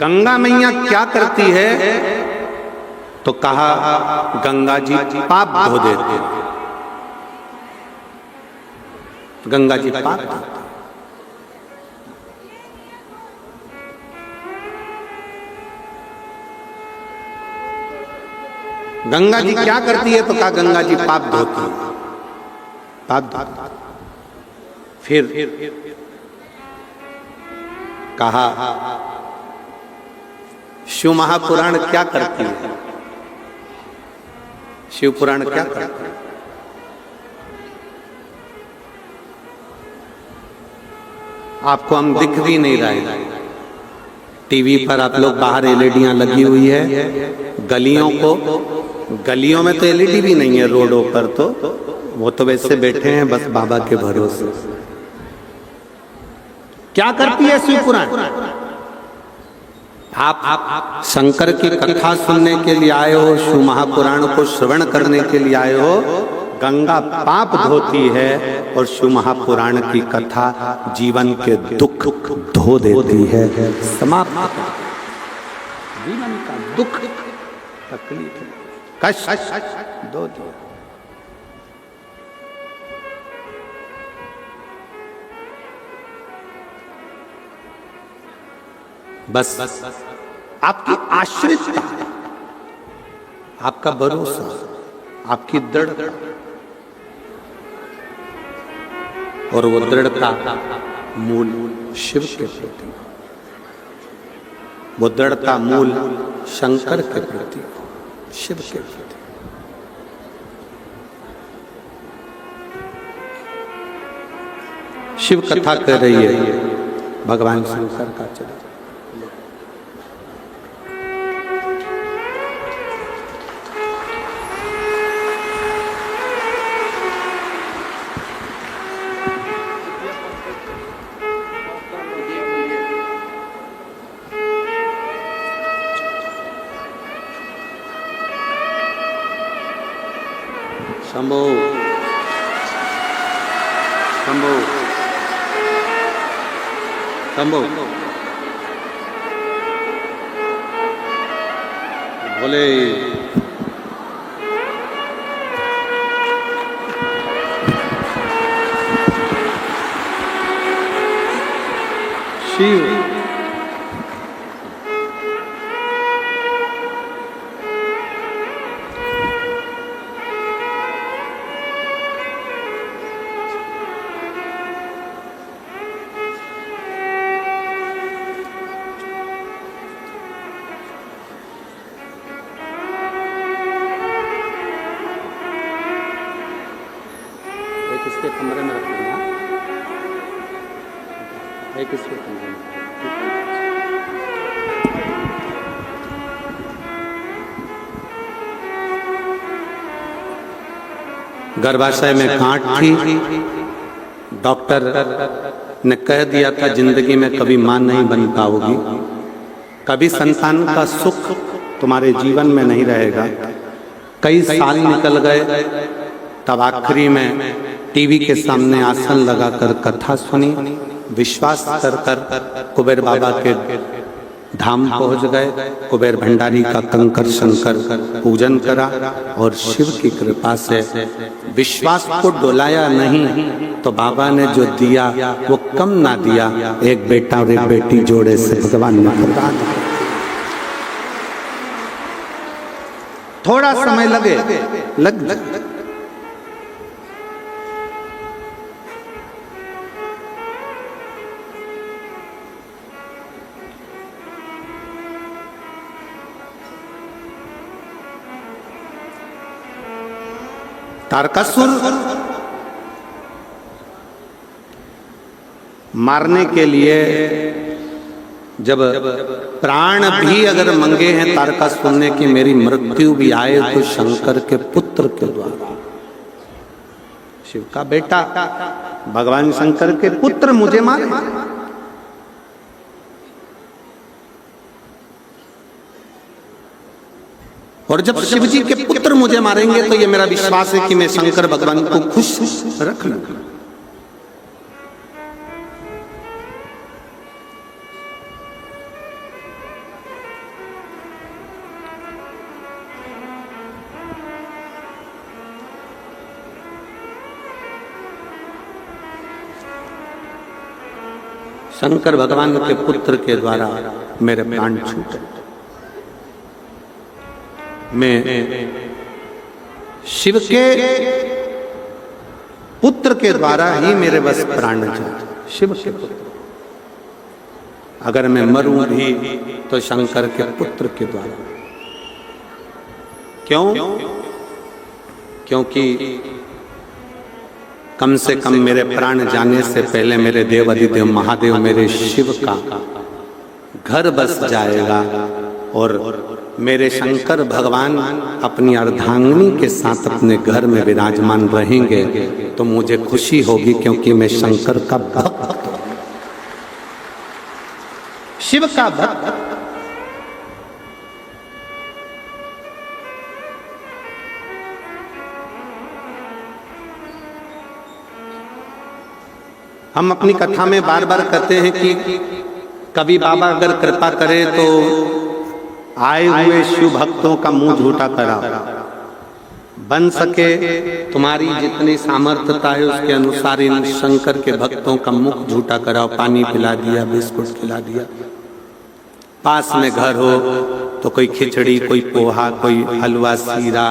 गंगा मैया क्या करती है तो कहा गंगा जी पाप धो देते, गंगा जी पाप धोते। गंगा जी क्या करती है तो कहा गंगा जी पाप धोती है, पाप धोती। फिर कहा शिव महापुराण क्या करती है, शिव पुराण क्या करती है। आपको हम दिख भी नहीं रहे, टीवी पर आप लोग बाहर एलईडियां लगी हुई है, गलियों में तो एलईडी भी नहीं है, रोडों पर तो वो तो वैसे बैठे हैं बस बाबा के भरोसे। क्या करती है शिव पुराण? आप शंकर की कथा सुनने के लिए आए हो, शिव महापुराण को श्रवण करने के लिए आए हो। गंगा पाप धोती है और शिव महापुराण की कथा जीवन के दुख धो देती है, समाप्त। जीवन का दुख, तकलीफ, कष्ट धो दो। बस आपकी आश्रितता, आपका भरोसा, आपकी दृढ़ता, और वो दृढ़ता मूल शिव के प्रति, वो दृढ़ता मूल शंकर के प्रति, शिव के प्रति। शिव कथा कर रही है भगवान शंकर का चरित्र। शंभो शंभो शंभो बोले शिव। इसके कमरे में रखना, एक इसके कमरे में। गर्भाशय में गांठ थी, डॉक्टर ने कह दिया था जिंदगी में कभी मां नहीं बन पाओगी, कभी संतान का सुख तुम्हारे जीवन में नहीं रहेगा। कई साल निकल गए, तब आखिरी में टीवी के सामने आसन लगाकर कथा सुनी, विश्वास कर कुबेर बाबा के धाम पहुंच गए। कुबेर भंडारी का कंकर शंकर पूजन करा और शिव की कृपा से विश्वास को डोलाया नहीं तो बाबा ने जो दिया वो कम ना दिया, एक बेटा और एक बेटी जोड़े से भगवान ने प्रदान किया। थोड़ा समय लग तारकासुर मारने के लिए जब प्राण भी अगर मंगे हैं तारकासुर ने कि मेरी मृत्यु भी आए तो शंकर के पुत्र के द्वारा, शिव का बेटा भगवान शंकर के पुत्र मुझे मारे। और जब शिव जी के पुत्र मुझे मारेंगे तो ये मेरा विश्वास है कि मैं शंकर भगवान को खुश रख लूंगा। शंकर भगवान के पुत्र के द्वारा मेरे प्राण छूटे। मैं शिव के पुत्र के द्वारा ही मेरे बस प्राण जाते। शिव के पुत्र, अगर मैं मरूं भी तो शंकर के पुत्र के द्वारा। क्यों? क्योंकि कम से कम मेरे प्राण जाने से पहले मेरे देव अधिदेव महादेव मेरे शिव का घर बस जाएगा और मेरे शंकर भगवान अपनी अर्धांगिनी के साथ अपने घर में विराजमान रहेंगे तो मुझे खुशी होगी, क्योंकि मैं शंकर का भक्त हूं, शिव का भक्त। हम अपनी कथा में बार बार कहते हैं कि कभी बाबा अगर कृपा करे तो आए हुए शिव भक्तों का मुंह झूठा करा, बन सके तुम्हारी जितनी सामर्थ्यता है उसके अनुसार इन शंकर के भक्तों का मुख झूठा कराओ। पानी पिला दिया, बिस्कुट खिला दिया, पास में घर हो तो कोई खिचड़ी, कोई पोहा, कोई हलवा सीरा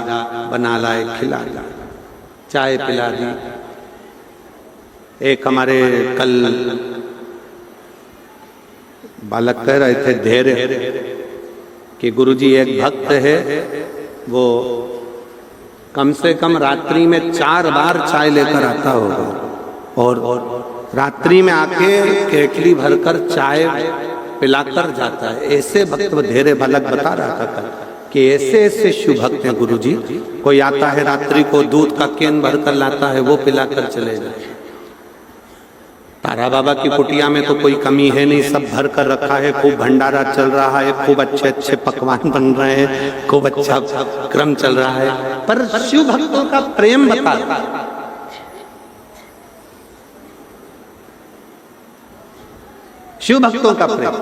बना लाए खिला दिया, चाय पिला दी। एक हमारे कल बालक कह रहे थे धैर्य कि गुरुजी एक भक्त है, वो कम से कम रात्रि में 4 बार चाय लेकर आता होगा और रात्रि में आके केटली भरकर चाय पिलाकर जाता है। ऐसे भक्त धैर्य बालक बता रहा था कि ऐसे ऐसे शिव भक्त हैं गुरुजी। कोई आता है रात्रि को दूध का केन भरकर लाता है, वो पिलाकर चले जाए। तारा बाबा की कुटिया में तो कोई कमी है नहीं, सब भर कर रखा है, खूब भंडारा चल रहा है, खूब अच्छे अच्छे पकवान बन रहे हैं, खूब अच्छा क्रम चल रहा है। पर शिव भक्तों का प्रेम बता, शिव भक्तों का प्रेम।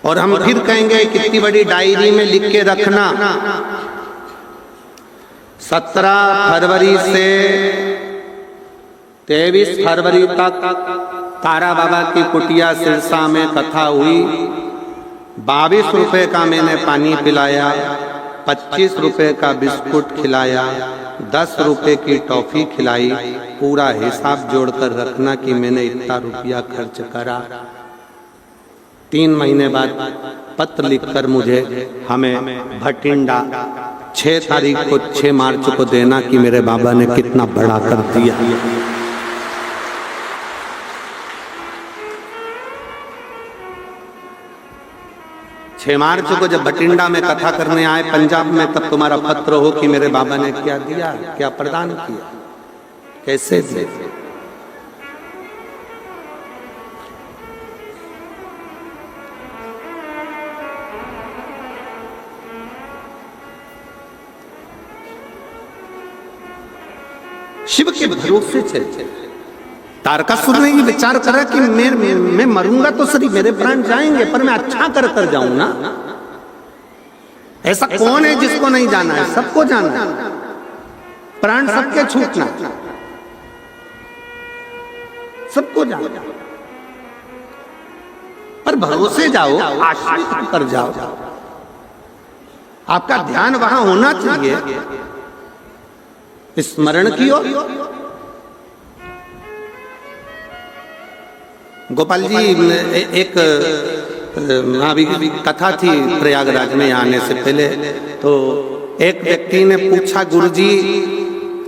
और हम फिर कहेंगे कितनी बड़ी डायरी में लिख के रखना, 17 फरवरी से 23 फरवरी तक तारा बाबा की कुटिया सिरसा में कथा हुई। 22 रुपए का मैंने पानी पिलाया, 25 रुपए का बिस्कुट खिलाया, 10 रुपए की टॉफी खिलाई। पूरा हिसाब जोड़कर रखना कि मैंने इतना रुपया खर्च करा। 3 महीने बाद पत्र लिखकर मुझे हमें भटिंडा 6 तारीख को 6 मार्च को देना कि मेरे बाबा ने कितना बड़ा कर दिया। छह मार्च को जब भटिंडा में कथा करने आए पंजाब में, तब तुम्हारा पत्र हो कि मेरे बाबा ने क्या दिया, क्या प्रदान किया, कैसे दिए। शिव के भरोसे चले। तारकासुर ने ये विचार करा कि मैं मरूंगा तो सही, मेरे प्राण जाएंगे, पर मैं अच्छा कर जाऊं ना। ऐसा कौन है जिसको नहीं जाना है? सबको जाना है, प्राण सबके छूटना, सबको जाना। पर भरोसे जाओ, आश्रित कर जाओ। आपका ध्यान वहां होना चाहिए, स्मरण कियो। गोपाल जी एक अभी कथा थी प्रयागराज में आने से पहले, तो एक व्यक्ति ने पूछा, गुरुजी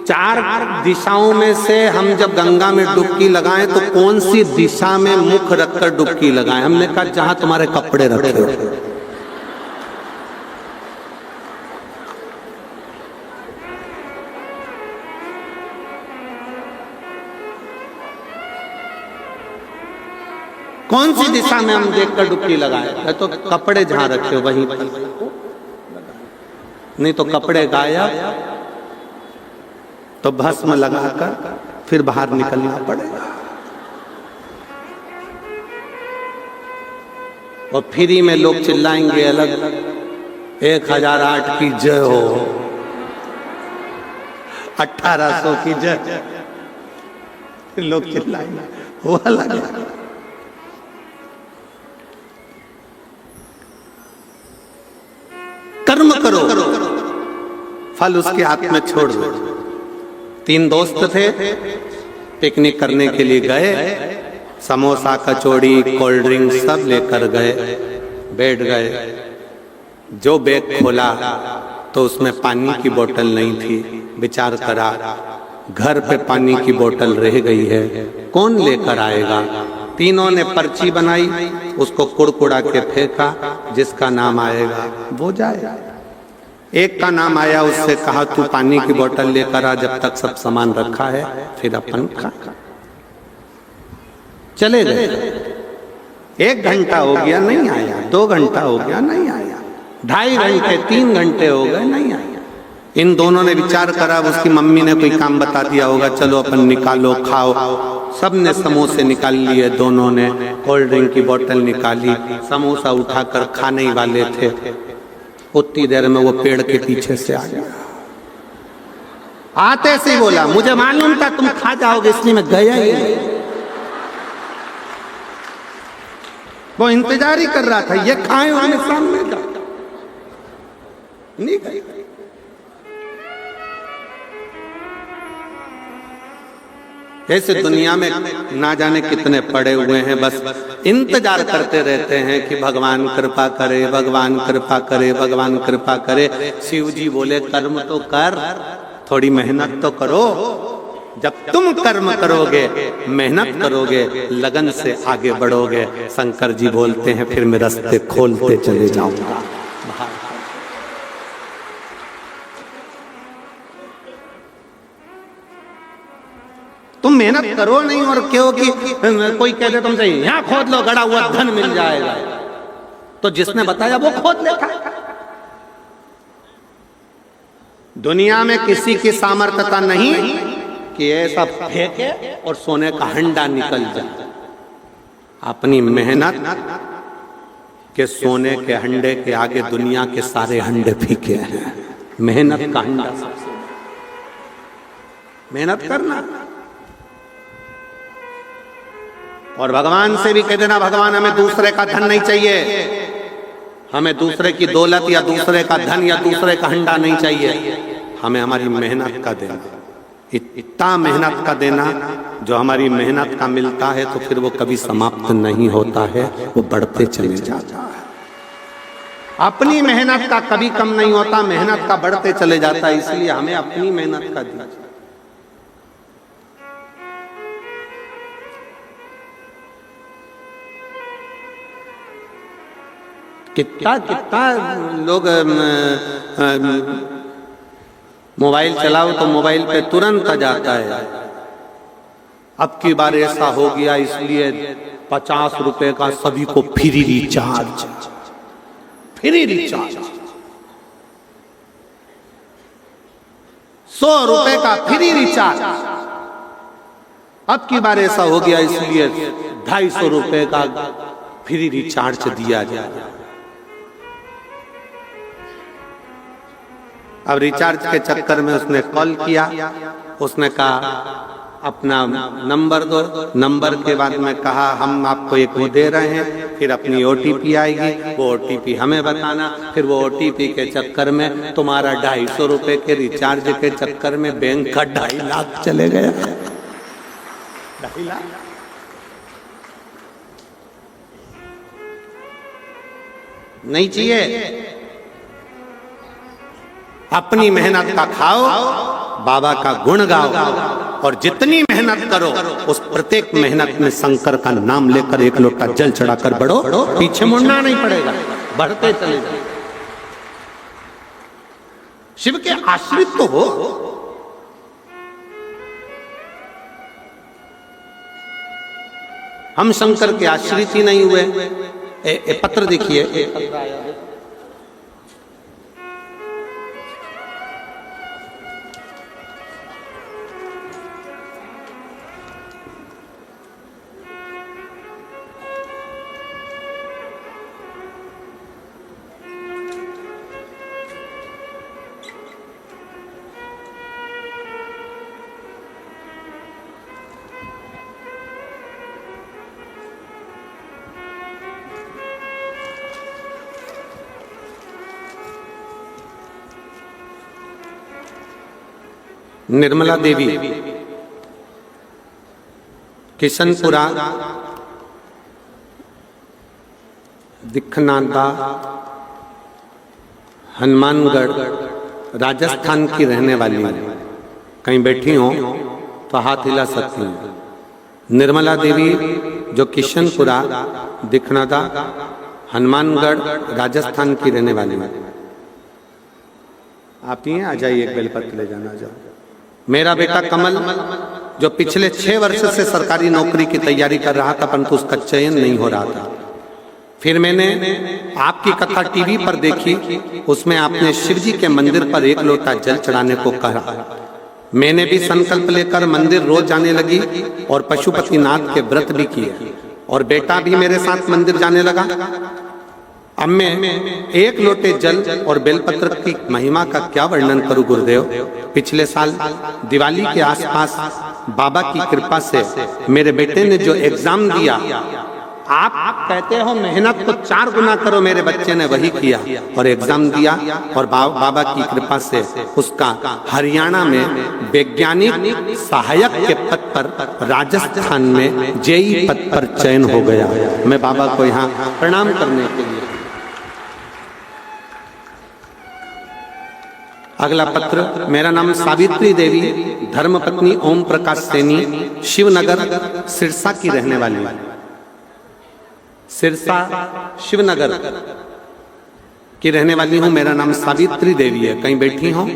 4 दिशाओं में से हम जब गंगा में डुबकी लगाएं तो कौन सी दिशा में मुख रखकर डुबकी लगाएं? हमने कहा जहां तुम्हारे कपड़े रखे हो। कौन सी दिशा में हम देखकर डुबकी लगाएं? तो कपड़े जहां रखे हो वहीं पर, नहीं तो कपड़े गायब तो भस्म लगाकर फिर बाहर निकलना पड़ेगा। और फ्री में लोग चिल्लाएंगे अलग 1008 की जय हो, 1800 की जय, लोग चिल्लाएंगे, वो अलग है। कर्म करो, फल उसके हाथ में छोड़ दो। 3 दोस्त थे, पिकनिक करने के लिए गए, समोसा कचौड़ी कोल्ड ड्रिंक सब लेकर गए, बैठ गए। जो बैग खोला तो उसमें पानी की बोतल नहीं थी। विचार करा, घर पे पानी की बोतल रह गई है, कौन लेकर आएगा? तीनों ने पर्ची बनाई, उसको कुड़कुड़ा के फेंका, जिसका नाम आएगा वो जाए। एक का नाम आया, उससे कहा तू पानी की बोतल लेकर आ, जब तक सब सामान रखा है फिर अपन खा। चले गए। 1 घंटा हो गया नहीं आया, 2 घंटा हो गया नहीं आया, 2.5 घंटे 3 घंटे हो गए नहीं आया। इन दोनों ने विचार करा, उसकी मम्मी ने कोई काम बता दिया होगा, चलो अपन निकालो खाओ। सब ने समोसे निकाल लिए, दोनों ने कोल्ड ड्रिंक की बोतल निकाली, समोसा उठाकर खाने ही वाले थे। उतनी देर में वो पेड़ के पीछे से आ गया। आते से ही बोला, मुझे मालूम था तुम खा जाओगे इसलिए मैं गया ही नहीं। वो इंतजार ही कर रहा था, ये खाए और मैं सामने जाता नहीं गया। ऐसे दुनिया में ना जाने कितने पड़े हुए हैं, बस इंतजार करते रहते हैं कि भगवान कृपा करे, भगवान कृपा करे, भगवान कृपा करे। शिव जी बोले कर्म तो कर, थोड़ी मेहनत तो करो। जब तुम कर्म करोगे, मेहनत करोगे, लगन से आगे बढ़ोगे, शंकर जी बोलते हैं फिर मैं रास्ते खोलते चले जाऊंगा। तुम मेहनत करो नहीं और क्यों कि कोई कहते तुमसे यहां खोद लो, गड़ा हुआ धन मिल जाएगा, तो जिसने बताया वो खोद लेता। दुनिया में किसी की सामर्थ्यता नहीं कि ऐसा फेंके और सोने का हंडा निकल जाए। अपनी मेहनत के सोने के हंडे के आगे दुनिया के सारे हंडे फीके हैं। मेहनत का हंडा सबसे, मेहनत करना। और भगवान से भी कह देना, भगवान हमें दूसरे का धन नहीं चाहिए, हमें दूसरे की दौलत या दूसरे का धन या दूसरे का हंडा नहीं चाहिए, हमें हमारी मेहनत का देना। इतना मेहनत का देना जो हमारी मेहनत का मिलता है तो फिर वो कभी समाप्त नहीं होता है, वो बढ़ते चले जाता है। अपनी मेहनत का कभी कम नहीं होता, मेहनत का बढ़ते चले जाता है। इसलिए हमें अपनी मेहनत का दीजिए। कितना कितना लोग मोबाइल चलाओ तो मोबाइल पे तुरंत आ जाता है, अब की बार ऐसा हो गया इसलिए 50 रुपए का सभी को फ्री रिचार्ज, फ्री रिचार्ज, 100 रुपए का फ्री रिचार्ज। अब की बार ऐसा हो गया इसलिए 250 रुपए का फ्री रिचार्ज दिया जाए। अब रिचार्ज के चक्कर में उसने कॉल किया, उसने कहा अपना नंबर दो, नंबर के बाद में कहा हम आपको एक वो दे रहे हैं, फिर अपनी OTP आएगी, वो OTP हमें बताना, फिर वो OTP के चक्कर में तुम्हारा 250 रुपए के रिचार्ज के चक्कर में बैंक का 2.5 लाख चले गया। 2.5 लाख। नहीं चाहिए। अपनी मेहनत का खाओ, बाबा का गुण गाओ, और जितनी मेहनत करो उस प्रत्येक मेहनत में शंकर का नाम लेकर एक लोटा जल चढ़ाकर बढ़ो, पीछे मुड़ना नहीं पड़ेगा, बढ़ते चले जाओ। शिव के आश्रित तो हो। हम शंकर के आश्रित ही नहीं हुए। पत्र देखिए, निर्मला देवी, किशनपुरा, दिखनांदा, हनुमानगढ़, राजस्थान की रहने वाली है। कहीं बैठी हो तो हाथ हिला सकती हैं। निर्मला देवी जो किशनपुरा, दिखनांदा, हनुमानगढ़, राजस्थान की रहने वाली है। आप ही हैं, आ जाइए, एक बेलपत्र ले जाना। जाओ। मेरा बेटा कमल जो पिछले 6 वर्ष से सरकारी नौकरी की तैयारी कर रहा था, परंतु उसका चयन नहीं हो रहा था। फिर मैंने आपकी कथा टीवी पर देखी, उसमें आपने शिव जी के मंदिर पर एक लोटा जल चढ़ाने को कहा। मैंने भी संकल्प लेकर मंदिर रोज जाने लगी और पशुपतिनाथ के व्रत भी किए, और बेटा भी मेरे साथ मंदिर जाने लगा। अब मैं एक लोटे जल और बेलपत्र की महिमा का क्या वर्णन करूं गुरुदेव। पिछले साल दिवाली के आसपास बाबा की कृपा से मेरे बेटे ने जो एग्जाम दिया, आप कहते हो मेहनत को 4 गुना करो, मेरे बच्चे ने वही किया और एग्जाम दिया, और बाबा की कृपा से उसका हरियाणा में वैज्ञानिक सहायक के पद पर राजस्थान में जेई पद पर चयन हो गया। मैं बाबा को यहाँ प्रणाम करने के लिए। अगला पत्र, मेरा नाम सावित्री देवी, धर्मपत्नी ओम प्रकाश सैनी, शिवनगर सिरसा की रहने वाली है। सिरसा शिवनगर की रहने वाली हूं। मेरा नाम सावित्री देवी है। कहीं बैठी हो?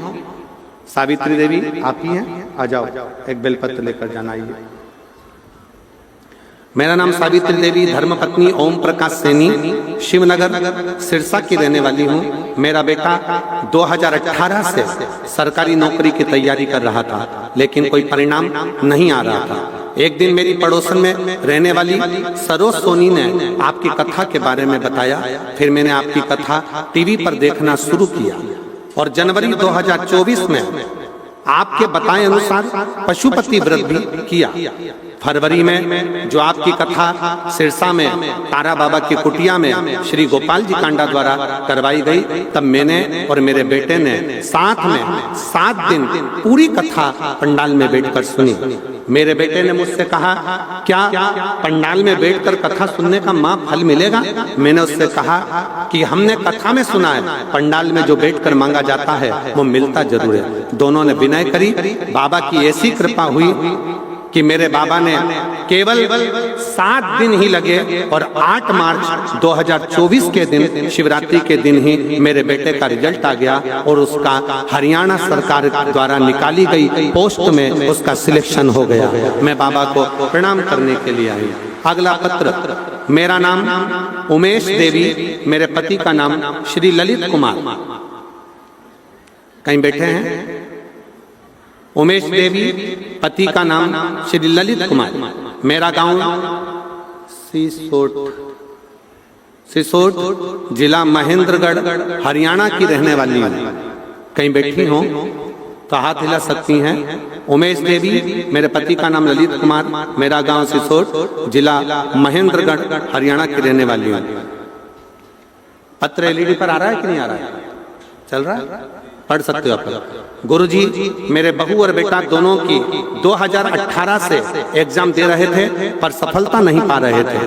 सावित्री देवी आप ही हैं? आ जाओ, एक बेलपत्र लेकर जाना। आइए। मेरा नाम सावित्री देवी, धर्मपत्नी ओम प्रकाश सैनी, शिवनगर सिरसा की रहने वाली हूँ। मेरा बेटा 2018 से सरकारी नौकरी की तैयारी कर रहा था, लेकिन कोई परिणाम नहीं आ रहा था। एक दिन मेरी पड़ोसन में रहने वाली सरोज सोनी ने आपकी कथा के बारे में बताया। फिर मैंने आपकी कथा टीवी पर देखना शुरू किया, और जनवरी 2024 में आपके बताए अनुसार पशुपति व्रत भी किया। फरवरी में जो आपकी कथा सिरसा में तारा बाबा की कुटिया में श्री गोपाल जी कांडा द्वारा करवाई गई, तब मैंने और मेरे बेटे ने साथ में 7 दिन पूरी कथा पंडाल में बैठकर सुनी। मेरे बेटे ने मुझसे कहा, क्या पंडाल में बैठकर कथा सुनने का मां फल मिलेगा? मैंने उससे कहा कि हमने कथा में सुना है, पंडाल में जो बैठकर मांगा जाता है वो मिलता जरूर है। दोनों ने विनय करी। बाबा की ऐसी कृपा हुई कि मेरे बाबा ने केवल 7 दिन ही लगे, और 8 मार्च 2024 के दिन, शिवरात्रि के दिन ही मेरे बेटे का रिजल्ट आ गया, और उसका हरियाणा सरकार द्वारा निकाली गई पोस्ट में उसका सिलेक्शन हो गया। मैं बाबा को प्रणाम करने के लिए आई। अगला पत्र, मेरा नाम उमेश देवी, मेरे पति का नाम श्री ललित कुमार। कहीं बैठे हैं? उमेश देवी, पति का नाम श्री ललित कुमार। मेरा गांव सिसोट, जिला महेंद्रगढ़, हरियाणा की रहने वाली है। कहीं बैठी हो तो हाथ हिला सकती हैं। उमेश देवी, मेरे पति का नाम ललित कुमार, मेरा गांव सिसोट, जिला महेंद्रगढ़, हरियाणा की रहने वाली है। पत्र एलईडी पर आ रहा है कि नहीं आ रहा है? चल रहा है? पढ़ सकते हो आप। गुरुजी, मेरे बहू और बेटा दोनों की 2018 से एग्जाम दे रहे थे, पर सफलता नहीं पा रहे थे।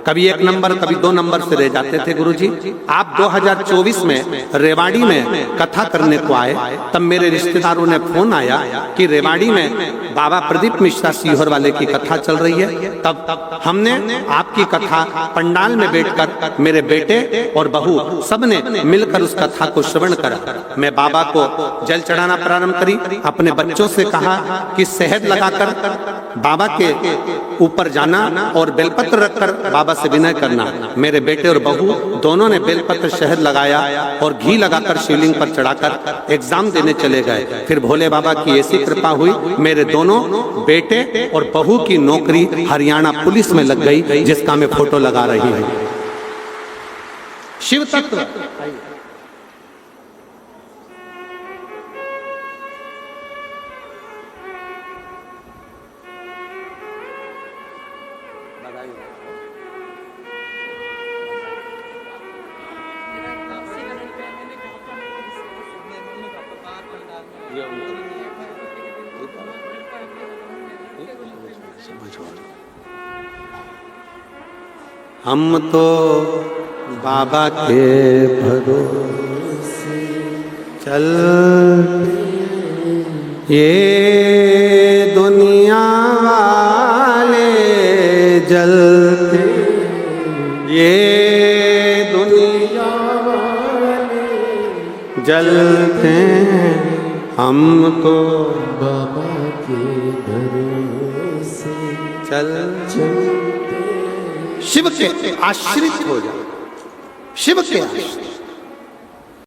कभी 1 नंबर कभी 2 नंबर से रह जाते थे गुरुजी। आप 2024 में रेवाड़ी में कथा करने को आए, तब मेरे रिश्तेदारों ने फोन आया कि रेवाड़ी में बाबा प्रदीप मिश्रा सीहोर वाले की कथा चल रही है। तब हमने आपकी कथा पंडाल में बैठकर मेरे बेटे और बहू सबने मिलकर उस कथा को श्रवण करा। मैं बाबा को जल चढ़ाना प्रारंभ करी, अपने बच्चों से कहा कि शहद लगाकर बाबा के ऊपर जाना और बेलपत्र रखकर बाबा से विनय करना। मेरे बेटे और बहू दोनों ने बेलपत्र शहद लगाया और घी लगाकर शिवलिंग पर चढ़ाकर एग्जाम देने चले गए। फिर भोले बाबा की ऐसी कृपा हुई, मेरे दोनों बेटे और बहू की नौकरी हरियाणा पुलिस में लग गई, जिसका मैं फोटो लगा रही हूं। शिव तत्व हम तो बाबा के भरोसे चल, ये दुनिया वाले जलते, ये दुनिया वाले जलते, हम तो बाबा के भरोसे चल चलते। शिव के आश्रित हो जाओ, शिव के आश्रित।